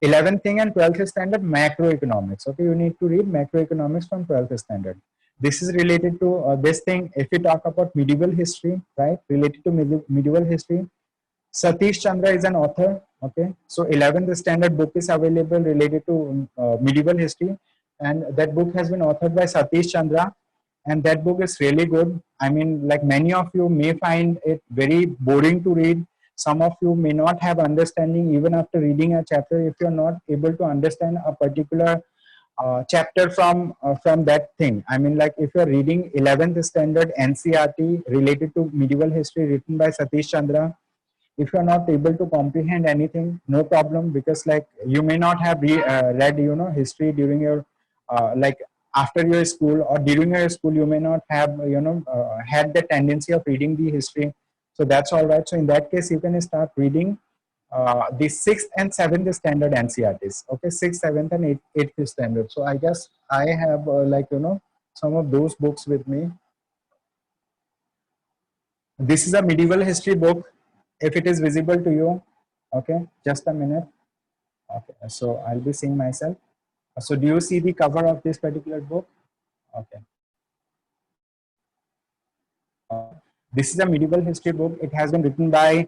11th thing and 12th standard, macroeconomics. Okay, you need to read macroeconomics from 12th standard. This is related to this thing. If we talk about medieval history, right, related to medieval history, Satish Chandra is an author. Okay, so 11th standard book is available related to medieval history, and that book has been authored by Satish Chandra, and that book is really good. I mean, like, many of you may find it very boring to read. Some of you may not have understanding even after reading a chapter if you're not able to understand a particular chapter from that thing. I mean, like, if you're reading 11th standard NCRT related to medieval history written by Satish Chandra, if you're not able to comprehend anything, no problem, because like you may not have read, you know, history during your like after your school, or during your school you may not have, you know, had the tendency of reading the history. So that's all right. So in that case, you can start reading the 6th and 7th standard NCRTs. Okay, 6th, 7th and 8th standard. So I guess I have like, you know, some of those books with me. This is a medieval history book, if it is visible to you. Okay, just a minute. Okay, so I'll be seeing myself. So do you see the cover of this particular book? Okay. This is a medieval history book. It has been written by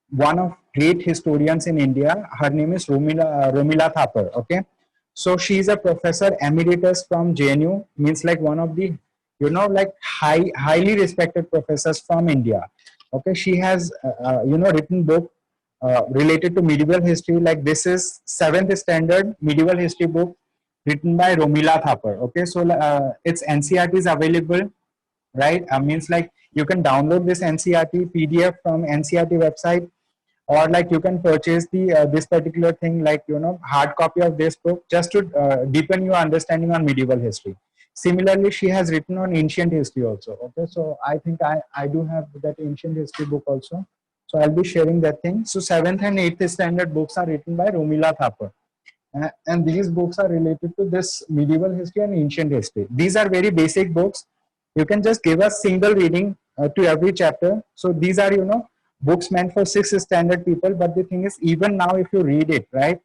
one of great historians in India. Her name is Romila Thapar. Okay, so she is a professor emeritus from JNU, means like one of the, you know, like highly respected professors from India. Okay, she has you know, written book related to medieval history. Like, this is 7th standard medieval history book written by Romila Thapar. Okay, so its NCRT is available, right? Means like you can download this NCRT PDF from NCRT website, or like you can purchase the this particular thing, like, you know, hard copy of this book, just to deepen your understanding on medieval history. Similarly, she has written on ancient history also. Okay, so I think I do have that ancient history book also, so I'll be sharing that thing. So 7th and 8th standard books are written by Romila Thapar, and these books are related to this medieval history and ancient history. These are very basic books. You can just give a single reading to every chapter. So these are, you know, books meant for 6th standard people. But the thing is, even now, if you read it, right,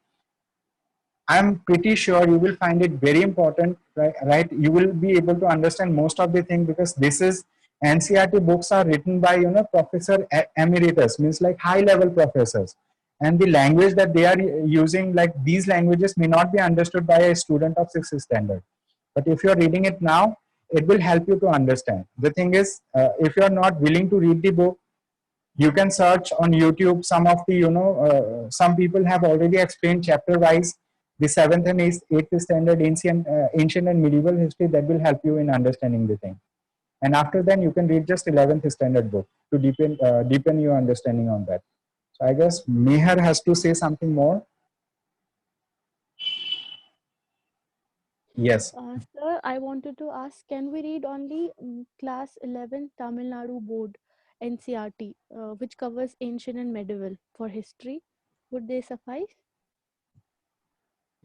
I'm pretty sure you will find it very important, right? You will be able to understand most of the thing, because this is NCRT books are written by, you know, professor emeritus, means like high level professors, and the language that they are using, like these languages may not be understood by a student of 6th standard. But if you're reading it now, it will help you to understand. The thing is, if you're not willing to read the book, you can search on YouTube. Some of the, you know, some people have already explained chapter wise the 7th and 8th standard ancient and medieval history. That will help you in understanding the thing. And after then, you can read just 11th standard book to deepen your understanding on that. So I guess Meher has to say something more. Yes. Sir, I wanted to ask, can we read only class 11 Tamil Nadu board NCRT, which covers ancient and medieval for history? Would they suffice?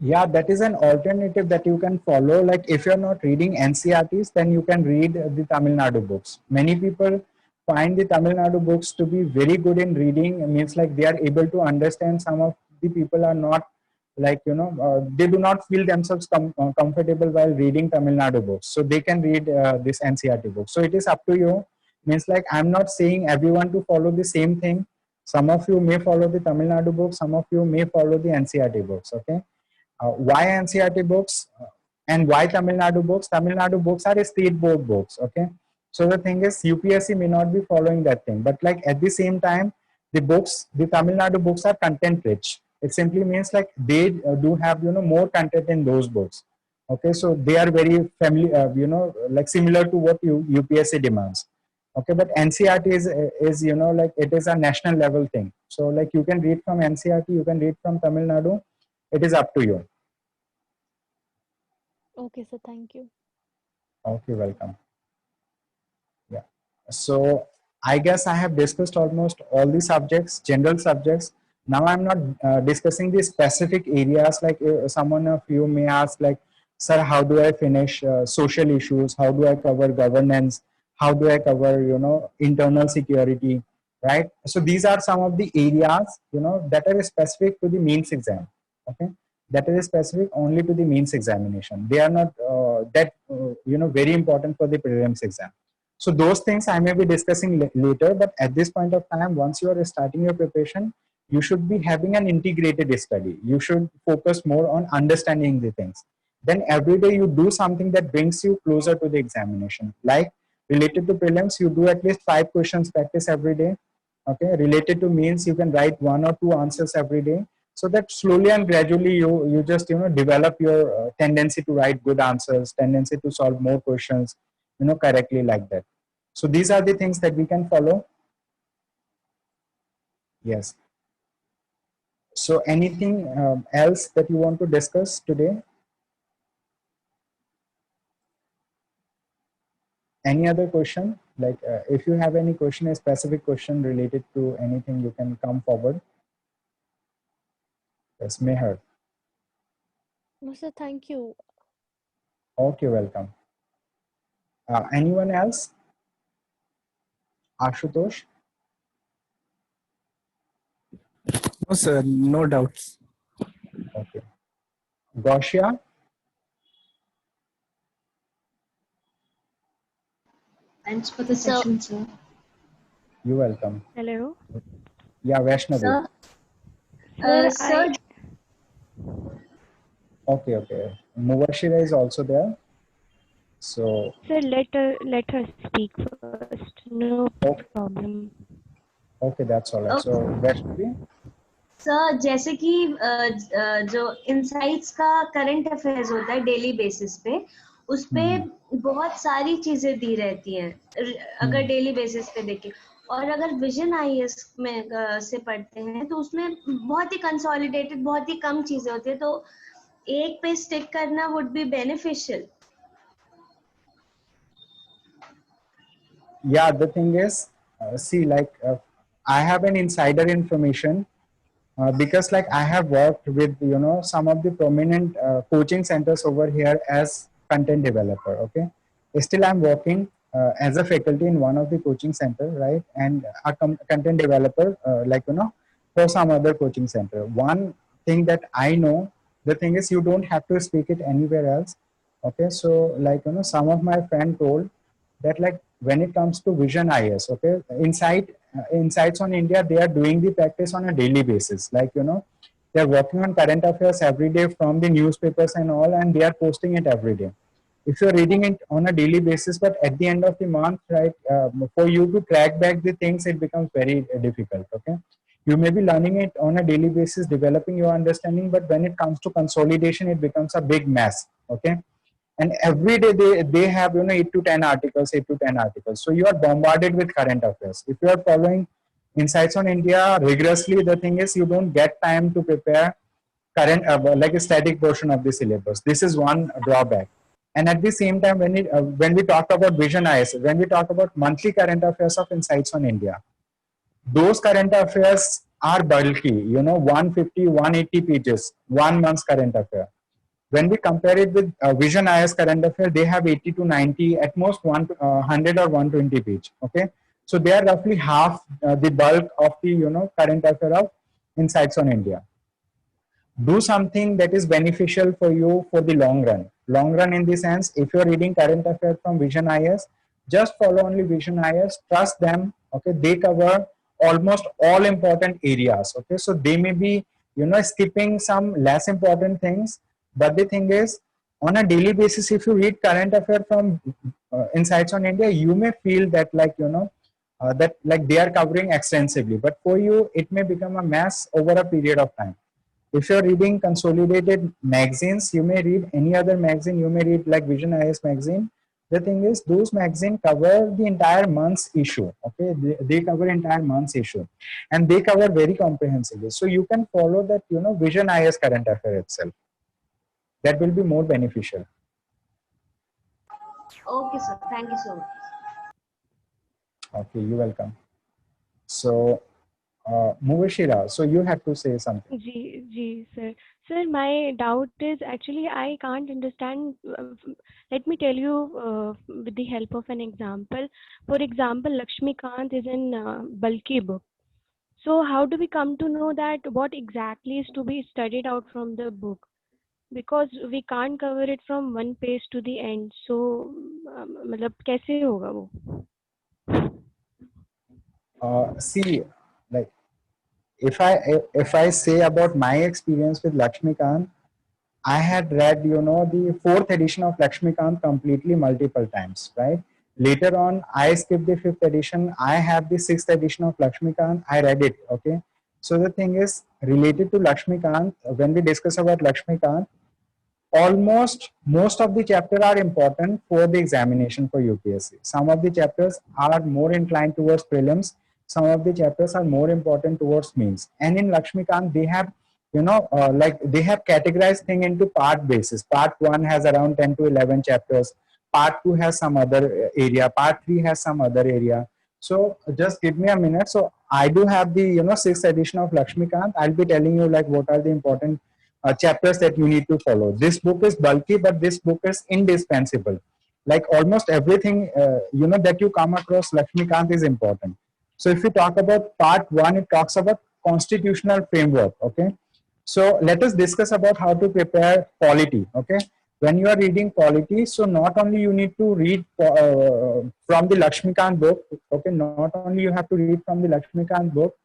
Yeah, that is an alternative that you can follow. Like if you're not reading NCRTs, then you can read the Tamil Nadu books. Many people find the Tamil Nadu books to be very good in reading. It means like they are able to understand. Some of the people are not like, they do not feel themselves comfortable while reading Tamil Nadu books. So they can read this NCRT book. So it is up to you. Means like I'm not saying everyone to follow the same thing. Some of you may follow the Tamil Nadu books. Some of you may follow the NCRT books. Okay. Why NCRT books and why Tamil Nadu books? Tamil Nadu books are state board books. Okay. So the thing is, UPSC may not be following that thing, but like at the same time, the books, the Tamil Nadu books are content rich. It simply means like they do have more content in those books. Okay, so they are very familiar, like similar to what UPSC demands. Okay, but NCRT is like it is a national level thing. So like you can read from NCRT, you can read from Tamil Nadu. It is up to you. Okay, sir. Thank you. Okay, welcome. Yeah. So I guess I have discussed almost all the subjects, general subjects. Now I'm not discussing the specific areas. Like someone of you may ask, like, sir, how do I finish social issues? How do I cover governance? How do I cover, internal security? Right. So these are some of the areas, that are specific to the mains exam. Okay. That is specific only to the mains examination. They are not very important for the prelims exam. So those things I may be discussing later, but at this point of time, once you are starting your preparation, you should be having an integrated study. You should focus more on understanding the things. Then every day you do something that brings you closer to the examination. Like related to prelims, you do at least 5 questions practice every day. Okay, related to mains, you can write 1 or 2 answers every day. So that slowly and gradually you just develop your tendency to write good answers, tendency to solve more questions, correctly, like that. So these are the things that we can follow. Yes. So anything else that you want to discuss today? Any other question? Like if you have any question, a specific question related to anything, you can come forward. Yes, Meher. No, sir. Thank you. Okay, welcome. Anyone else? Ashutosh? No, sir. No doubts. Okay. Goshia? Thanks for the session, sir. You're welcome. Hello. Yeah, Vaishnavi. Sir, Sir, sir, Okay. Mubashira is also there. So, Sir, let her speak first. No okay, problem. okay, that's all right. So, Vaishnavi? Sir जैसे कि जो insights का current affairs होता है daily basis पे उस पे बहुत सारी चीजें दी रहती हैं अगर डेली बेसिस पे देखें और अगर विजन आईएएस में से पढ़ते हैं तो उसमें बहुत ही कंसोलिडेटेड बहुत ही कम चीजें होती है तो एक पे स्टिक करना would be beneficial. Yeah, the thing is, see, like, I have an insider information because like I have worked with, some of the prominent coaching centers over here as content developer. Okay. Still I'm working as a faculty in one of the coaching center, right? And a content developer, for some other coaching center. One thing that I know, the thing is you don't have to speak it anywhere else. Okay. So like, some of my friend told that like when it comes to Vision IS, okay, Insights on India, they are doing the practice on a daily basis. Like, they're working on current affairs every day from the newspapers and all, and they are posting it every day. If you're reading it on a daily basis, but at the end of the month, right, for you to track back the things, it becomes very difficult, okay? You may be learning it on a daily basis, developing your understanding, but when it comes to consolidation, it becomes a big mess, okay? And every day they have 8 to 10 articles. So you are bombarded with current affairs. If you are following Insights on India rigorously, the thing is you don't get time to prepare current like a static portion of the syllabus. This is one drawback. And at the same time, when we talk about Vision IS, when we talk about monthly current affairs of Insights on India, those current affairs are bulky, 150, 180 pages, 1 month's current affair. When we compare it with Vision IS current affair, they have 80 to 90, at most 100 or 120 page. Okay, so they are roughly half the bulk of the current affair of Insights on India. Do something that is beneficial for you for the long run. Long run in the sense, if you're reading current affairs from Vision IS, just follow only Vision IS, trust them. Okay, they cover almost all important areas. Okay, so they may be skipping some less important things, but the thing is, on a daily basis, if you read current affair from Insights on India, you may feel that that they are covering extensively, but for you it may become a mess over a period of time. If you're reading consolidated magazines, you may read any other magazine, you may read like Vision IS magazine. The thing is, those magazines cover the entire month's issue. Okay, they cover entire month's issue, and they cover very comprehensively. So you can follow that Vision IS current affair itself. That will be more beneficial. Okay, sir. Thank you so much. Okay, you're welcome. So, Mubashira, so you have to say something. Ji, sir. Sir, my doubt is actually I can't understand. Let me tell you with the help of an example. For example, Lakshmikant is in bulky book. So how do we come to know that what exactly is to be studied out from the book? Because we can't cover it from one page to the end. So, मतलब कैसे होगा वो? See, like if I say about my experience with Lakshmikant, I had read the 4th edition of Lakshmikant completely multiple times, right? Later on, I skipped the 5th edition. I have the 6th edition of Lakshmikant. I read it. Okay, so the thing is related to Lakshmikant. When we discuss about Lakshmikant, almost most of the chapters are important for the examination for UPSC. Some of the chapters are more inclined towards prelims. Some of the chapters are more important towards mains. And in Lakshmikant, they have, they have categorized thing into part basis. Part 1 has around 10 to 11 chapters. Part 2 has some other area. Part 3 has some other area. So just give me a minute. So I do have the 6th edition of Lakshmikant. I'll be telling you like what are the important chapters that you need to follow. This book is bulky, but this book is indispensable. Like almost everything that you come across Lakshmikant is important. So if we talk about part 1, it talks about constitutional framework. Okay, so let us discuss about how to prepare polity. Okay, when you are reading polity, so not only you need to read from the Lakshmikant book. Okay, not only you have to read from the Lakshmikant book,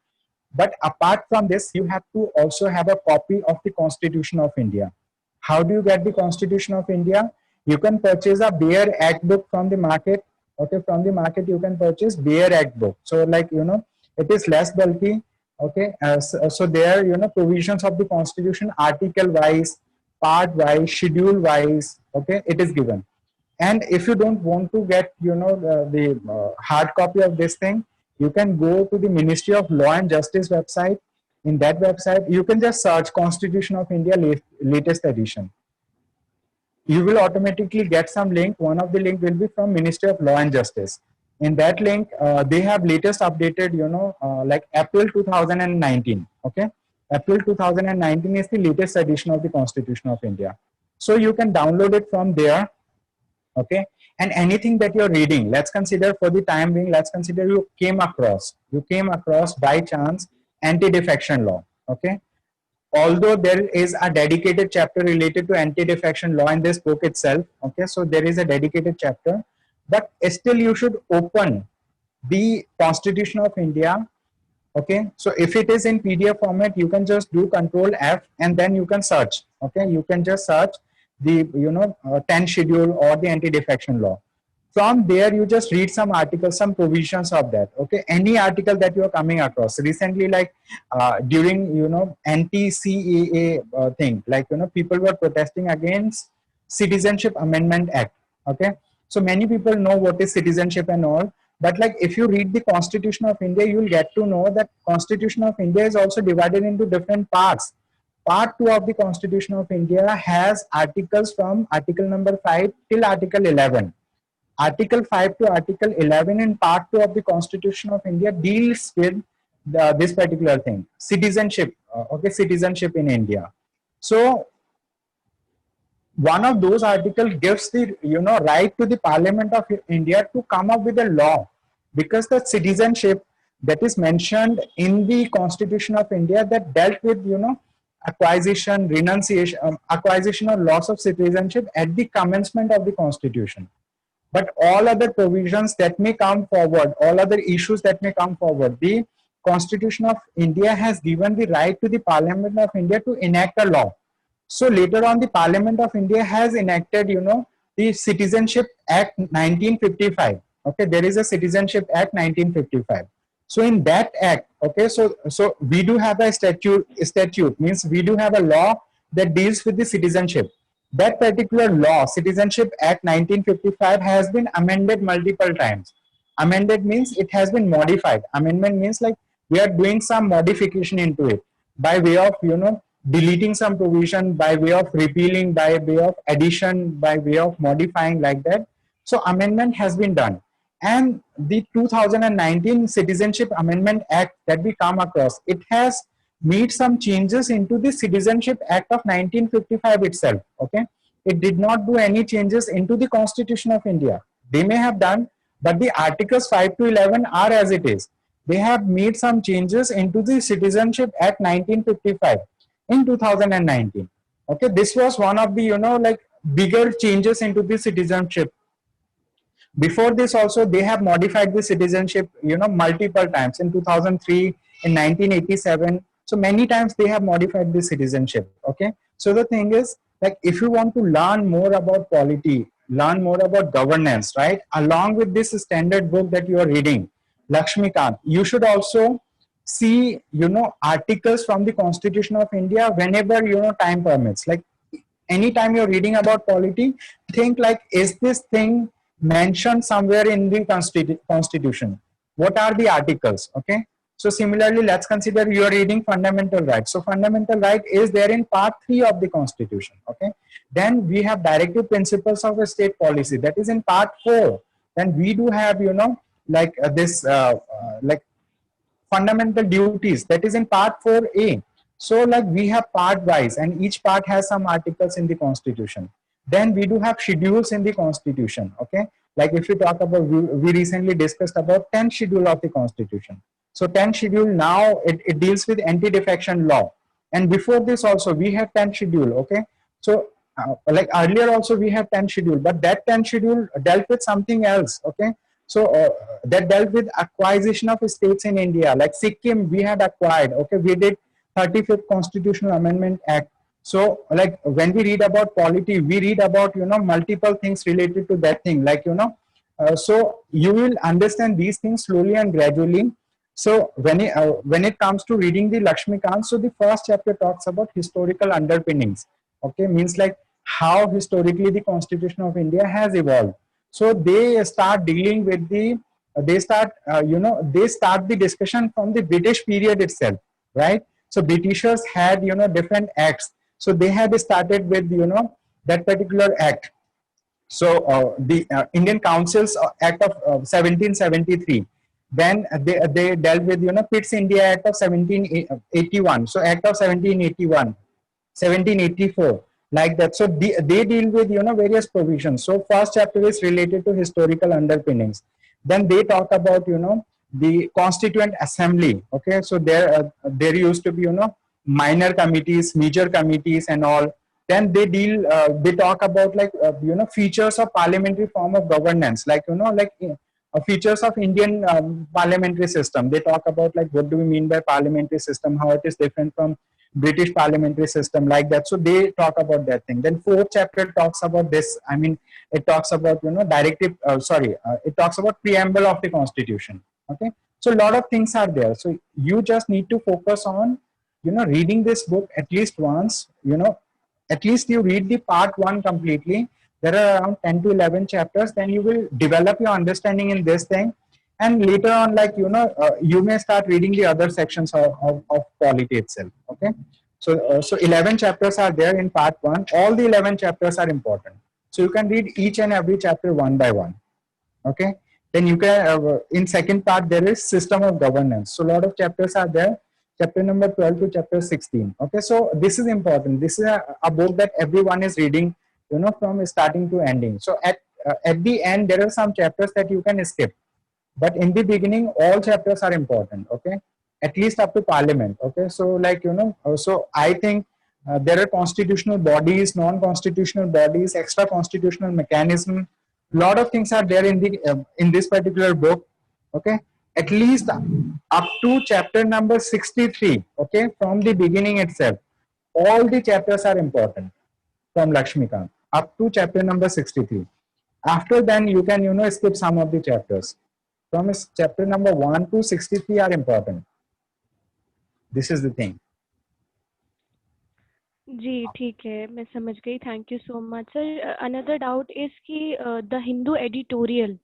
but apart from this, you have to also have a copy of the Constitution of India. How do you get the Constitution of India? You can purchase a Bayer Act book from the market. Okay, from the market you can purchase Bayer Act book. So like it is less bulky. Okay, so there provisions of the Constitution, article wise, part wise, schedule wise. Okay, it is given. And if you don't want to get the hard copy of this thing, you can go to the Ministry of Law and Justice website. In that website, you can just search Constitution of India latest edition. You will automatically get some link. One of the link will be from Ministry of Law and Justice. In that link, they have latest updated, like April 2019. Okay, April 2019 is the latest edition of the Constitution of India. So you can download it from there. Okay, and anything that you're reading, let's consider for the time being, let's consider you came across by chance anti-defection law. Okay, although there is a dedicated chapter related to anti-defection law in this book itself. Okay, so there is a dedicated chapter, but still you should open the Constitution of India. Okay, so if it is in PDF format, you can just do Control F and then you can search. Okay, you can just search the 10 schedule or the anti-defection law. From there you just read some articles, some provisions of that. Okay, any article that you are coming across recently, like during anti-CAA thing, like people were protesting against Citizenship Amendment Act. Okay, so many people know what is citizenship and all, but like if you read the Constitution of India, you will get to know that Constitution of India is also divided into different parts. Part 2 of the Constitution of India has articles from article number 5 till article 11. Article 5 to article 11 in part 2 of the Constitution of India deals with this particular thing, citizenship, okay, citizenship in India. So one of those articles gives the right to the Parliament of India to come up with a law, because the citizenship that is mentioned in the Constitution of India that dealt with acquisition, renunciation, acquisition or loss of citizenship at the commencement of the Constitution. But all other provisions that may come forward, all other issues that may come forward, the Constitution of India has given the right to the Parliament of India to enact a law. So later on, the Parliament of India has enacted, the Citizenship Act 1955. Okay, there is a Citizenship Act 1955. So in that act, okay, so we do have a statute means we do have a law that deals with the citizenship. That particular law, Citizenship Act 1955, has been amended multiple times. Amended means it has been modified. Amendment means like we are doing some modification into it by way of deleting some provision, by way of repealing, by way of addition, by way of modifying, like that. So amendment has been done. And the 2019 Citizenship Amendment Act that we come across, it has made some changes into the Citizenship Act of 1955 itself. Okay, it did not do any changes into the Constitution of India. They may have done, but the Articles 5 to 11 are as it is. They have made some changes into the Citizenship Act 1955 in 2019. Okay, this was one of the like bigger changes into the citizenship. Before this also they have modified the citizenship multiple times, in 2003, in 1987. So many times they have modified the citizenship. Okay, so the thing is, like, if you want to learn more about polity, learn more about governance, right, along with this standard book that you are reading, Lakshmikant, you should also see articles from the Constitution of India whenever time permits. Like anytime you're reading about polity, think like, is this thing mentioned somewhere in the Constitution? What are the articles? Okay, so similarly, let's consider you are reading fundamental rights. So fundamental right is there in part 3 of the Constitution. Okay, then we have directive principles of a state policy, that is in part 4. Then we do have like this like fundamental duties, that is in part 4A. So like we have part wise, and each part has some articles in the Constitution. Then we do have schedules in the Constitution. Okay, like if you talk about, we recently discussed about 10th schedule of the Constitution. So 10th schedule now it deals with anti-defection law, and before this also we have 10th schedule. Okay, so like earlier also we have 10th schedule, but that 10th schedule dealt with something else. Okay, so that dealt with acquisition of states in India, like Sikkim we had acquired. Okay, we did 35th Constitutional Amendment Act. So like when we read about polity, we read about multiple things related to that thing, like so you will understand these things slowly and gradually. So when it comes to reading the Lakshmikant, so the first chapter talks about historical underpinnings. Okay, means like how historically the Constitution of India has evolved. So they start dealing with the they start the discussion from the British period itself, right? So Britishers had different acts. So they had started with that particular act. So the Indian Councils Act of 1773. Then they dealt with Pitt's India Act of 1781. So Act of 1781, 1784, like that. So they deal with various provisions. So first chapter is related to historical underpinnings. Then they talk about the Constituent Assembly. Okay, so there used to be minor committees, major committees, and all. Then they talk about like features of parliamentary form of governance, like features of Indian parliamentary system. They talk about like what do we mean by parliamentary system, how it is different from British parliamentary system, like that. So they talk about that thing. Then fourth chapter talks about this. I mean, it talks about directive. It talks about preamble of the Constitution. Okay, so a lot of things are there. So you just need to focus on reading this book at least once. At least you read the part 1 completely. There are around 10 to 11 chapters. Then you will develop your understanding in this thing, and later on, like you may start reading the other sections of polity itself. Okay, so 11 chapters are there in part 1. All the 11 chapters are important, so you can read each and every chapter one by one. Okay, Then you can, in second part, there is system of governance. So a lot of chapters are there, chapter number 12 to chapter 16. Okay, so this is important. This is a book that everyone is reading, you know, from starting to ending. So at the end, there are some chapters that you can skip. But in the beginning, all chapters are important, okay? At least up to parliament, okay? So like, you know, so I think there are constitutional bodies, non-constitutional bodies, extra constitutional mechanism. Lot of things are there in this particular book, okay? At least up to chapter number 63, okay? From the beginning itself, all the chapters are important from Lakshmikant up to chapter number 63. After then, you can, you know, skip some of the chapters. From chapter number 1 to 63 are important. This is the thing. जी ठीक है, मैं समझ गई. Thank you so much sir. Another doubt is कि the Hindu editorial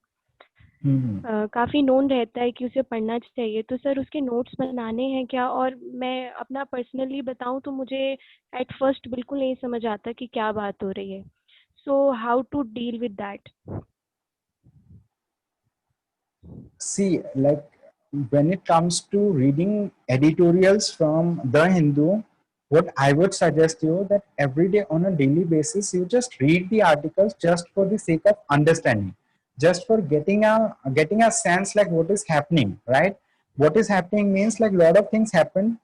काफ़ी known रहता है कि उसे पढ़ना चाहिए, तो सर उसके नोट्स बनाने हैं क्या? और मैं अपना पर्सनली बताऊं तो मुझे एट फर्स्ट बिल्कुल नहीं समझ आता कि क्या बात हो रही है. So how to deal with that? See, like when it comes to reading editorials from The Hindu, what I would suggest you that every day on a daily basis, you just read the articles just for the sake of understanding, just for getting a sense like what is happening, right? What is happening means like a lot of things happen,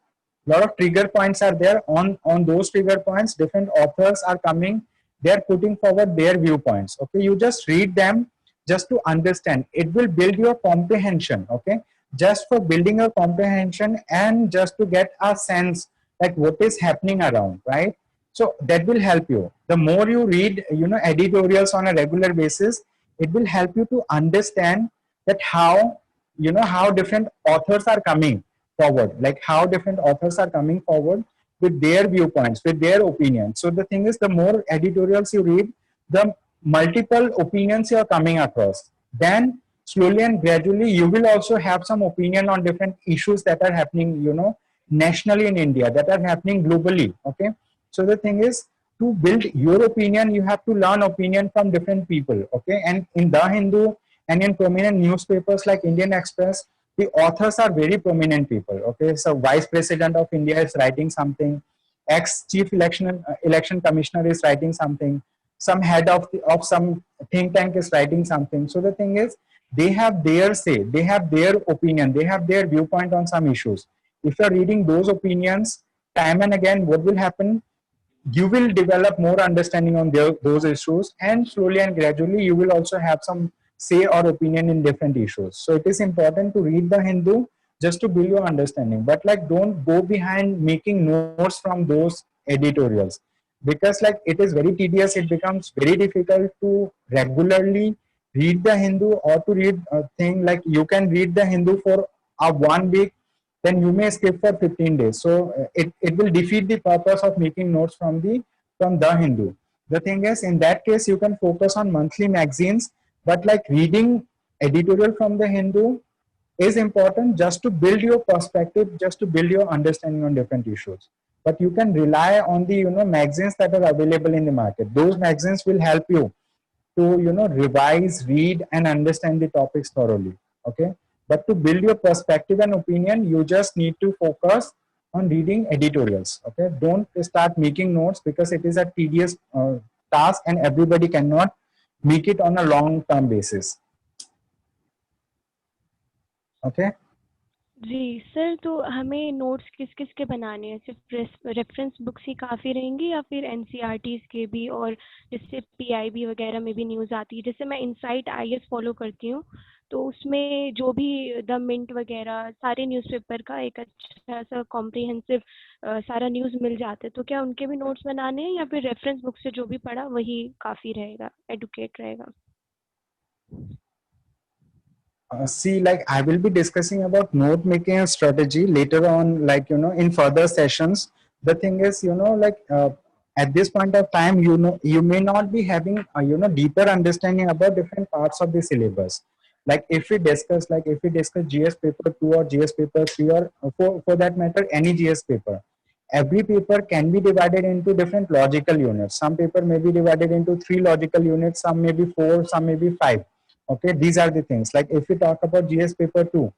lot of trigger points are there. On those trigger points, different authors are coming, they are putting forward their viewpoints. Okay, you just read them just to understand. It will build your comprehension. Okay, just for building your comprehension and just to get a sense like what is happening around, right? So that will help you. The more you read, you know, editorials on a regular basis, it will help you to understand that how, you know, how different authors are coming forward, like how different authors are coming forward with their viewpoints, with their opinions. So the thing is, the more editorials you read, the multiple opinions you are coming across. Then slowly and gradually, you will also have some opinion on different issues that are happening, you know, nationally in India, that are happening globally. Okay. So the thing is, to build your opinion, you have to learn opinion from different people. Okay. And in The Hindu and in prominent newspapers like Indian Express, the authors are very prominent people. Okay, so Vice President of India is writing something, ex-chief election commissioner is writing something, some head of some think tank is writing something. So the thing is, they have their say, they have their opinion, they have their viewpoint on some issues. If you are reading those opinions time and again, what will happen? You will develop more understanding on those issues, and slowly and gradually you will also have some say or opinion in different issues. So it is important to read The Hindu just to build your understanding, but like don't go behind making notes from those editorials, because like it is very tedious. It becomes very difficult to regularly read The Hindu, or to read a thing like you can read The Hindu for a 1 week, then you may skip for 15 days. So it will defeat the purpose of making notes from The Hindu. The thing is, in that case, you can focus on monthly magazines, but like reading editorial from The Hindu is important just to build your perspective, just to build your understanding on different issues. But you can rely on the, you know, magazines that are available in the market. Those magazines will help you to, you know, revise, read, and understand the topics thoroughly. Okay. But to build your perspective and opinion, you just need to focus on reading editorials. Okay, don't start making notes, because it is a tedious task and everybody cannot make it on a long-term basis. Okay. जी sir, तो हमें notes किस किस के बनाने हैं? सिर्फ reference books ही काफ़ी रहेंगी या फिर एनसीईआरटीज़ के भी, और जिससे पीआईबी वगैरह में भी न्यूज़ आती है? जैसे मैं इनसाइट आईएएस फॉलो करती हूँ, तो उसमें जो भी द मिंट वगैरह सारे न्यूज़पेपर का एक अच्छा सा कॉम्प्रिहेंसिव सारा न्यूज़ मिल जाता है, तो क्या उनके भी नोट्स बनाने हैं या फिर रेफरेंस बुक से जो भी पढ़ा वही काफ़ी रहेगा, एडुकेट रहेगा? See, like I will be discussing about note making strategy later on, like, you know, in further sessions. The thing is, you know, like at this point of time, you know, you may not be having you know, deeper understanding about different parts of the syllabus. Like if we discuss GS paper 2 or GS paper 3, or for that matter any GS paper, every paper can be divided into different logical units. Some paper may be divided into 3 logical units, some may be 4, some may be 5. Okay, these are the things. Like if we talk about GS paper 2,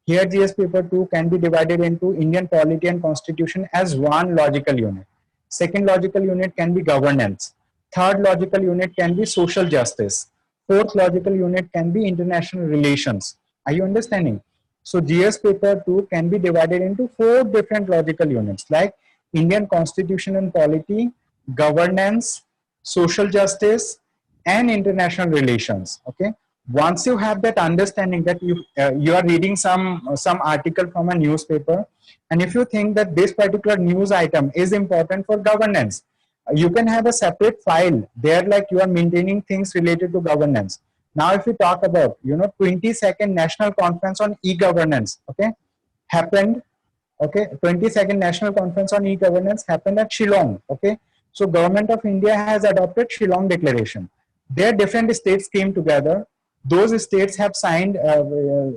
here GS paper 2 can be divided into Indian polity and constitution as one logical unit. Second logical unit can be governance. Third logical unit can be social justice. Fourth logical unit can be international relations. Are you understanding? So GS paper 2 can be divided into 4 different logical units like Indian constitution and polity, governance, social justice, and international relations. Okay, once you have that understanding that you are reading some article from a newspaper, and if you think that this particular news item is important for governance, you can have a separate file there, like you are maintaining things related to governance. Now if we talk about 22nd national conference on e-governance, okay, happened. Okay, 22nd national conference on e-governance happened at Shillong. Okay, so government of India has adopted Shillong declaration. There different states came together. Those states have signed,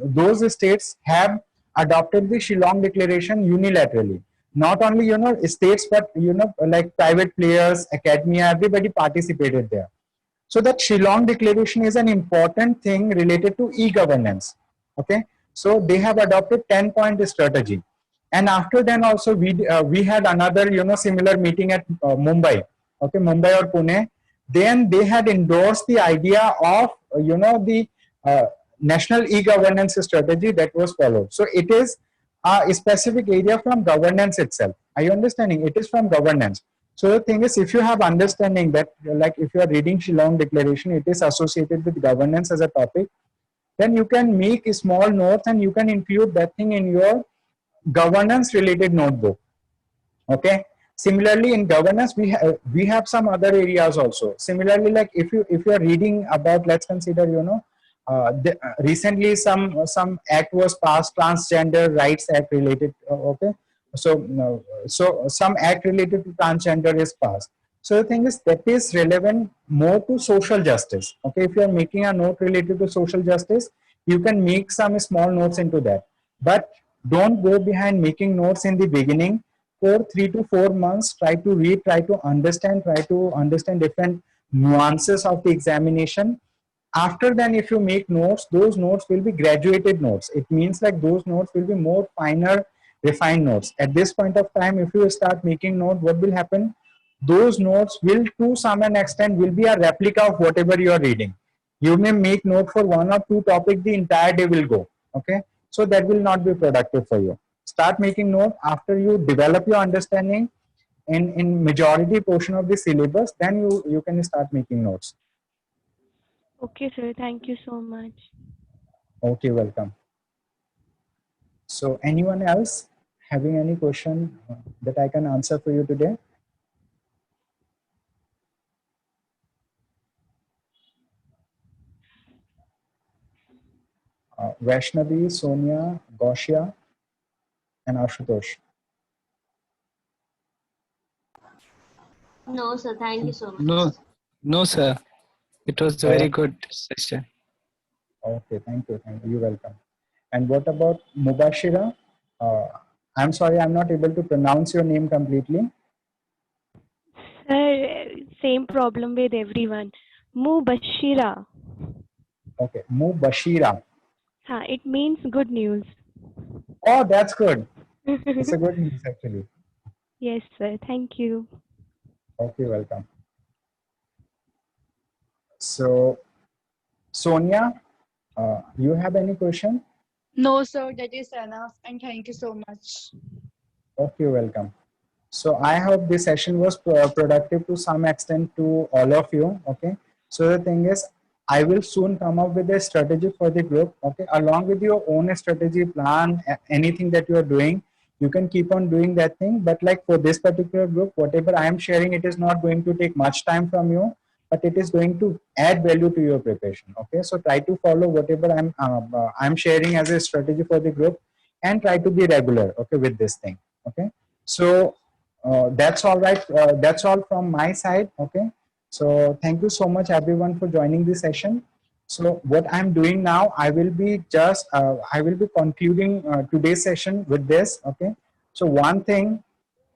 those states have adopted the Shillong declaration unilaterally. Not only states, but like private players, academia, everybody participated there. So that Shillong declaration is an important thing related to e-governance. Okay, so they have adopted 10-point strategy. And after then also we had another similar meeting at Mumbai. Okay, Mumbai or Pune. Then they had endorsed the idea of the national e-governance strategy that was followed. So it is a specific area from governance itself. Are you understanding? It is from governance. So the thing is, if you have understanding that, like if you are reading Shillong declaration, it is associated with governance as a topic, then you can make small notes and you can include that thing in your governance related notebook. Okay, similarly in governance we have some other areas also. Similarly, like if you are reading about, let's consider recently some act was passed, transgender rights act related. Okay, so some act related to transgender is passed. So the thing is, that is relevant more to social justice. Okay, if you are making a note related to social justice, you can make some small notes into that, but don't go behind making notes in the beginning. For 3 to 4 months, try to read, try to understand different nuances of the examination. After then, if you make notes, those notes will be graduated notes. It means like those notes will be more finer, refined notes. At this point of time, if you start making notes, what will happen? Those notes will to some extent will be a replica of whatever you are reading. You may make note for 1 or 2 topics, the entire day will go. Okay, so that will not be productive for you. Start making note after you develop your understanding in majority portion of the syllabus, then you can start making notes. Okay, sir. Thank you so much. Okay, welcome. So anyone else having any question that I can answer for you today? Vaishnavi, Sonia, Goshia, and Ashutosh. No, sir. Thank you so much. No, sir. It was a very good session. Okay, thank you. You're welcome. And what about Mubashira? I'm sorry, I'm not able to pronounce your name completely. Sir, same problem with everyone. Mubashira. Okay, Mubashira. It means good news. Oh, that's good. It's a good news actually. Yes, sir. Thank you. Okay, welcome. So, Sonia, you have any question? No, sir, that is enough. And thank you so much. Okay, welcome. So I hope this session was productive to some extent to all of you. Okay. So the thing is, I will soon come up with a strategy for the group. Okay. Along with your own strategy plan, anything that you are doing, you can keep on doing that thing. But like for this particular group, whatever I am sharing, it is not going to take much time from you, but it is going to add value to your preparation. Okay. So try to follow whatever I'm sharing as a strategy for the group, and try to be regular. Okay. With this thing. Okay. So that's all right. That's all from my side. Okay. So thank you so much everyone for joining this session. So what I'm doing now, I will be concluding today's session with this. Okay. So one thing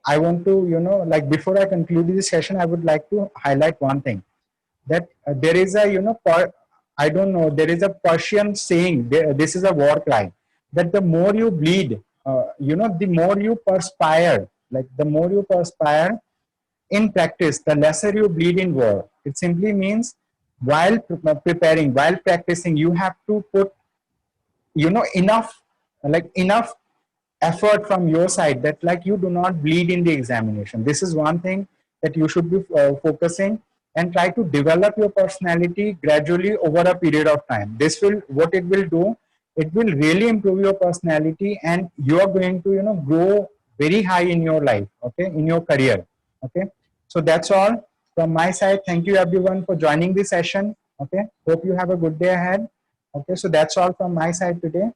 I want to, like before I conclude this session, I would like to highlight one thing, that there is a, I don't know, there is a Persian saying, this is a war cry, that the more you bleed, the more you perspire, like the more you perspire in practice, the lesser you bleed in war. It simply means while preparing, while practicing, you have to put, enough effort from your side that like you do not bleed in the examination. This is one thing that you should be focusing, and try to develop your personality gradually over a period of time. This will, what it will do, it will really improve your personality, and you are going to, grow very high in your life, okay, in your career. Okay, so that's all from my side. Thank you everyone for joining this session. Okay, hope you have a good day ahead. Okay, so that's all from my side today.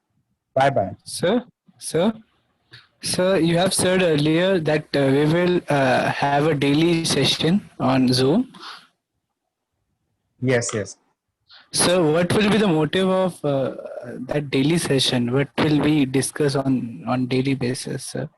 Bye bye. Sir, you have said earlier that we will have a daily session on Zoom. Yes, yes. So, what will be the motive of that daily session? What will we discuss on daily basis, sir?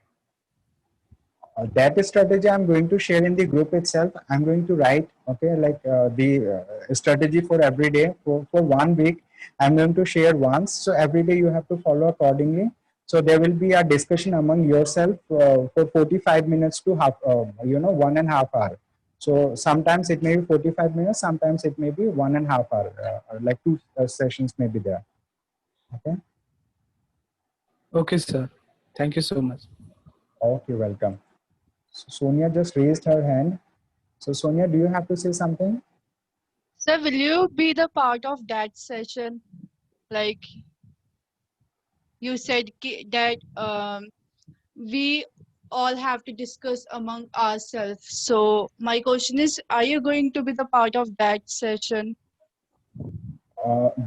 That strategy I'm going to share in the group itself. I'm going to write, okay, like the strategy for every day for 1 week. I'm going to share once. So every day you have to follow accordingly. So there will be a discussion among yourself for 45 minutes to half, 1.5 hour. So sometimes it may be 45 minutes, sometimes it may be 1.5 hour, like 2 sessions may be there. Okay. Okay, sir. Thank you so much. Okay, welcome. So Sonia just raised her hand. So Sonia, do you have to say something? Sir, will you be the part of that session? Like you said that we all have to discuss among ourselves. So my question is, are you going to be the part of that session?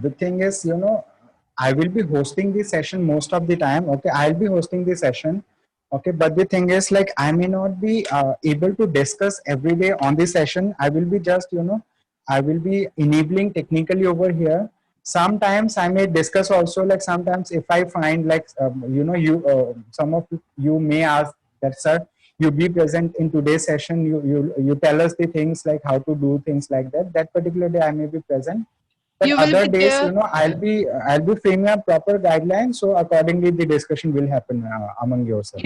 The thing is, I will be hosting the session most of the time. Okay, I'll be hosting the session. Okay, but the thing is, like, I may not be able to discuss every day on the session. I will be just, I will be enabling technically over here. Sometimes I may discuss also, like sometimes if I find like, some of you may ask that, sir, you be present in today's session. You tell us the things like how to do things like that. That particular day I may be present. But You will other be days, there. I'll be framing a proper guideline. So accordingly, the discussion will happen among yourself.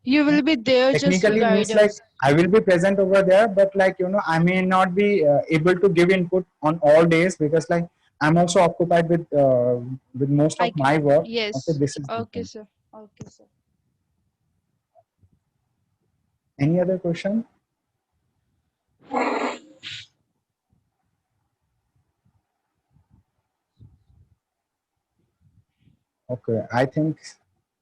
You will be there just to Technically guide means like us. I will be present over there, but like, I may not be able to give input on all days because like I'm also occupied with most of my work. Okay, Yes. this is the Okay, thing. sir. Okay, sir. Any other question? Okay, I think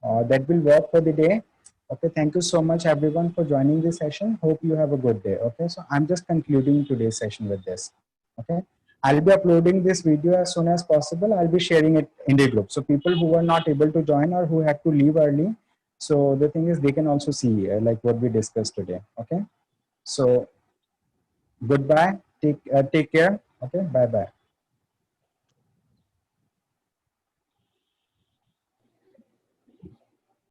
that will work for the day. Okay, thank you so much everyone for joining this session. Hope you have a good day. Okay, so I'm just concluding today's session with this. Okay, I'll be uploading this video as soon as possible. I'll be sharing it in the group. So people who were not able to join or who had to leave early, so the thing is they can also see like what we discussed today. Okay, so goodbye. Take care. Okay, bye bye.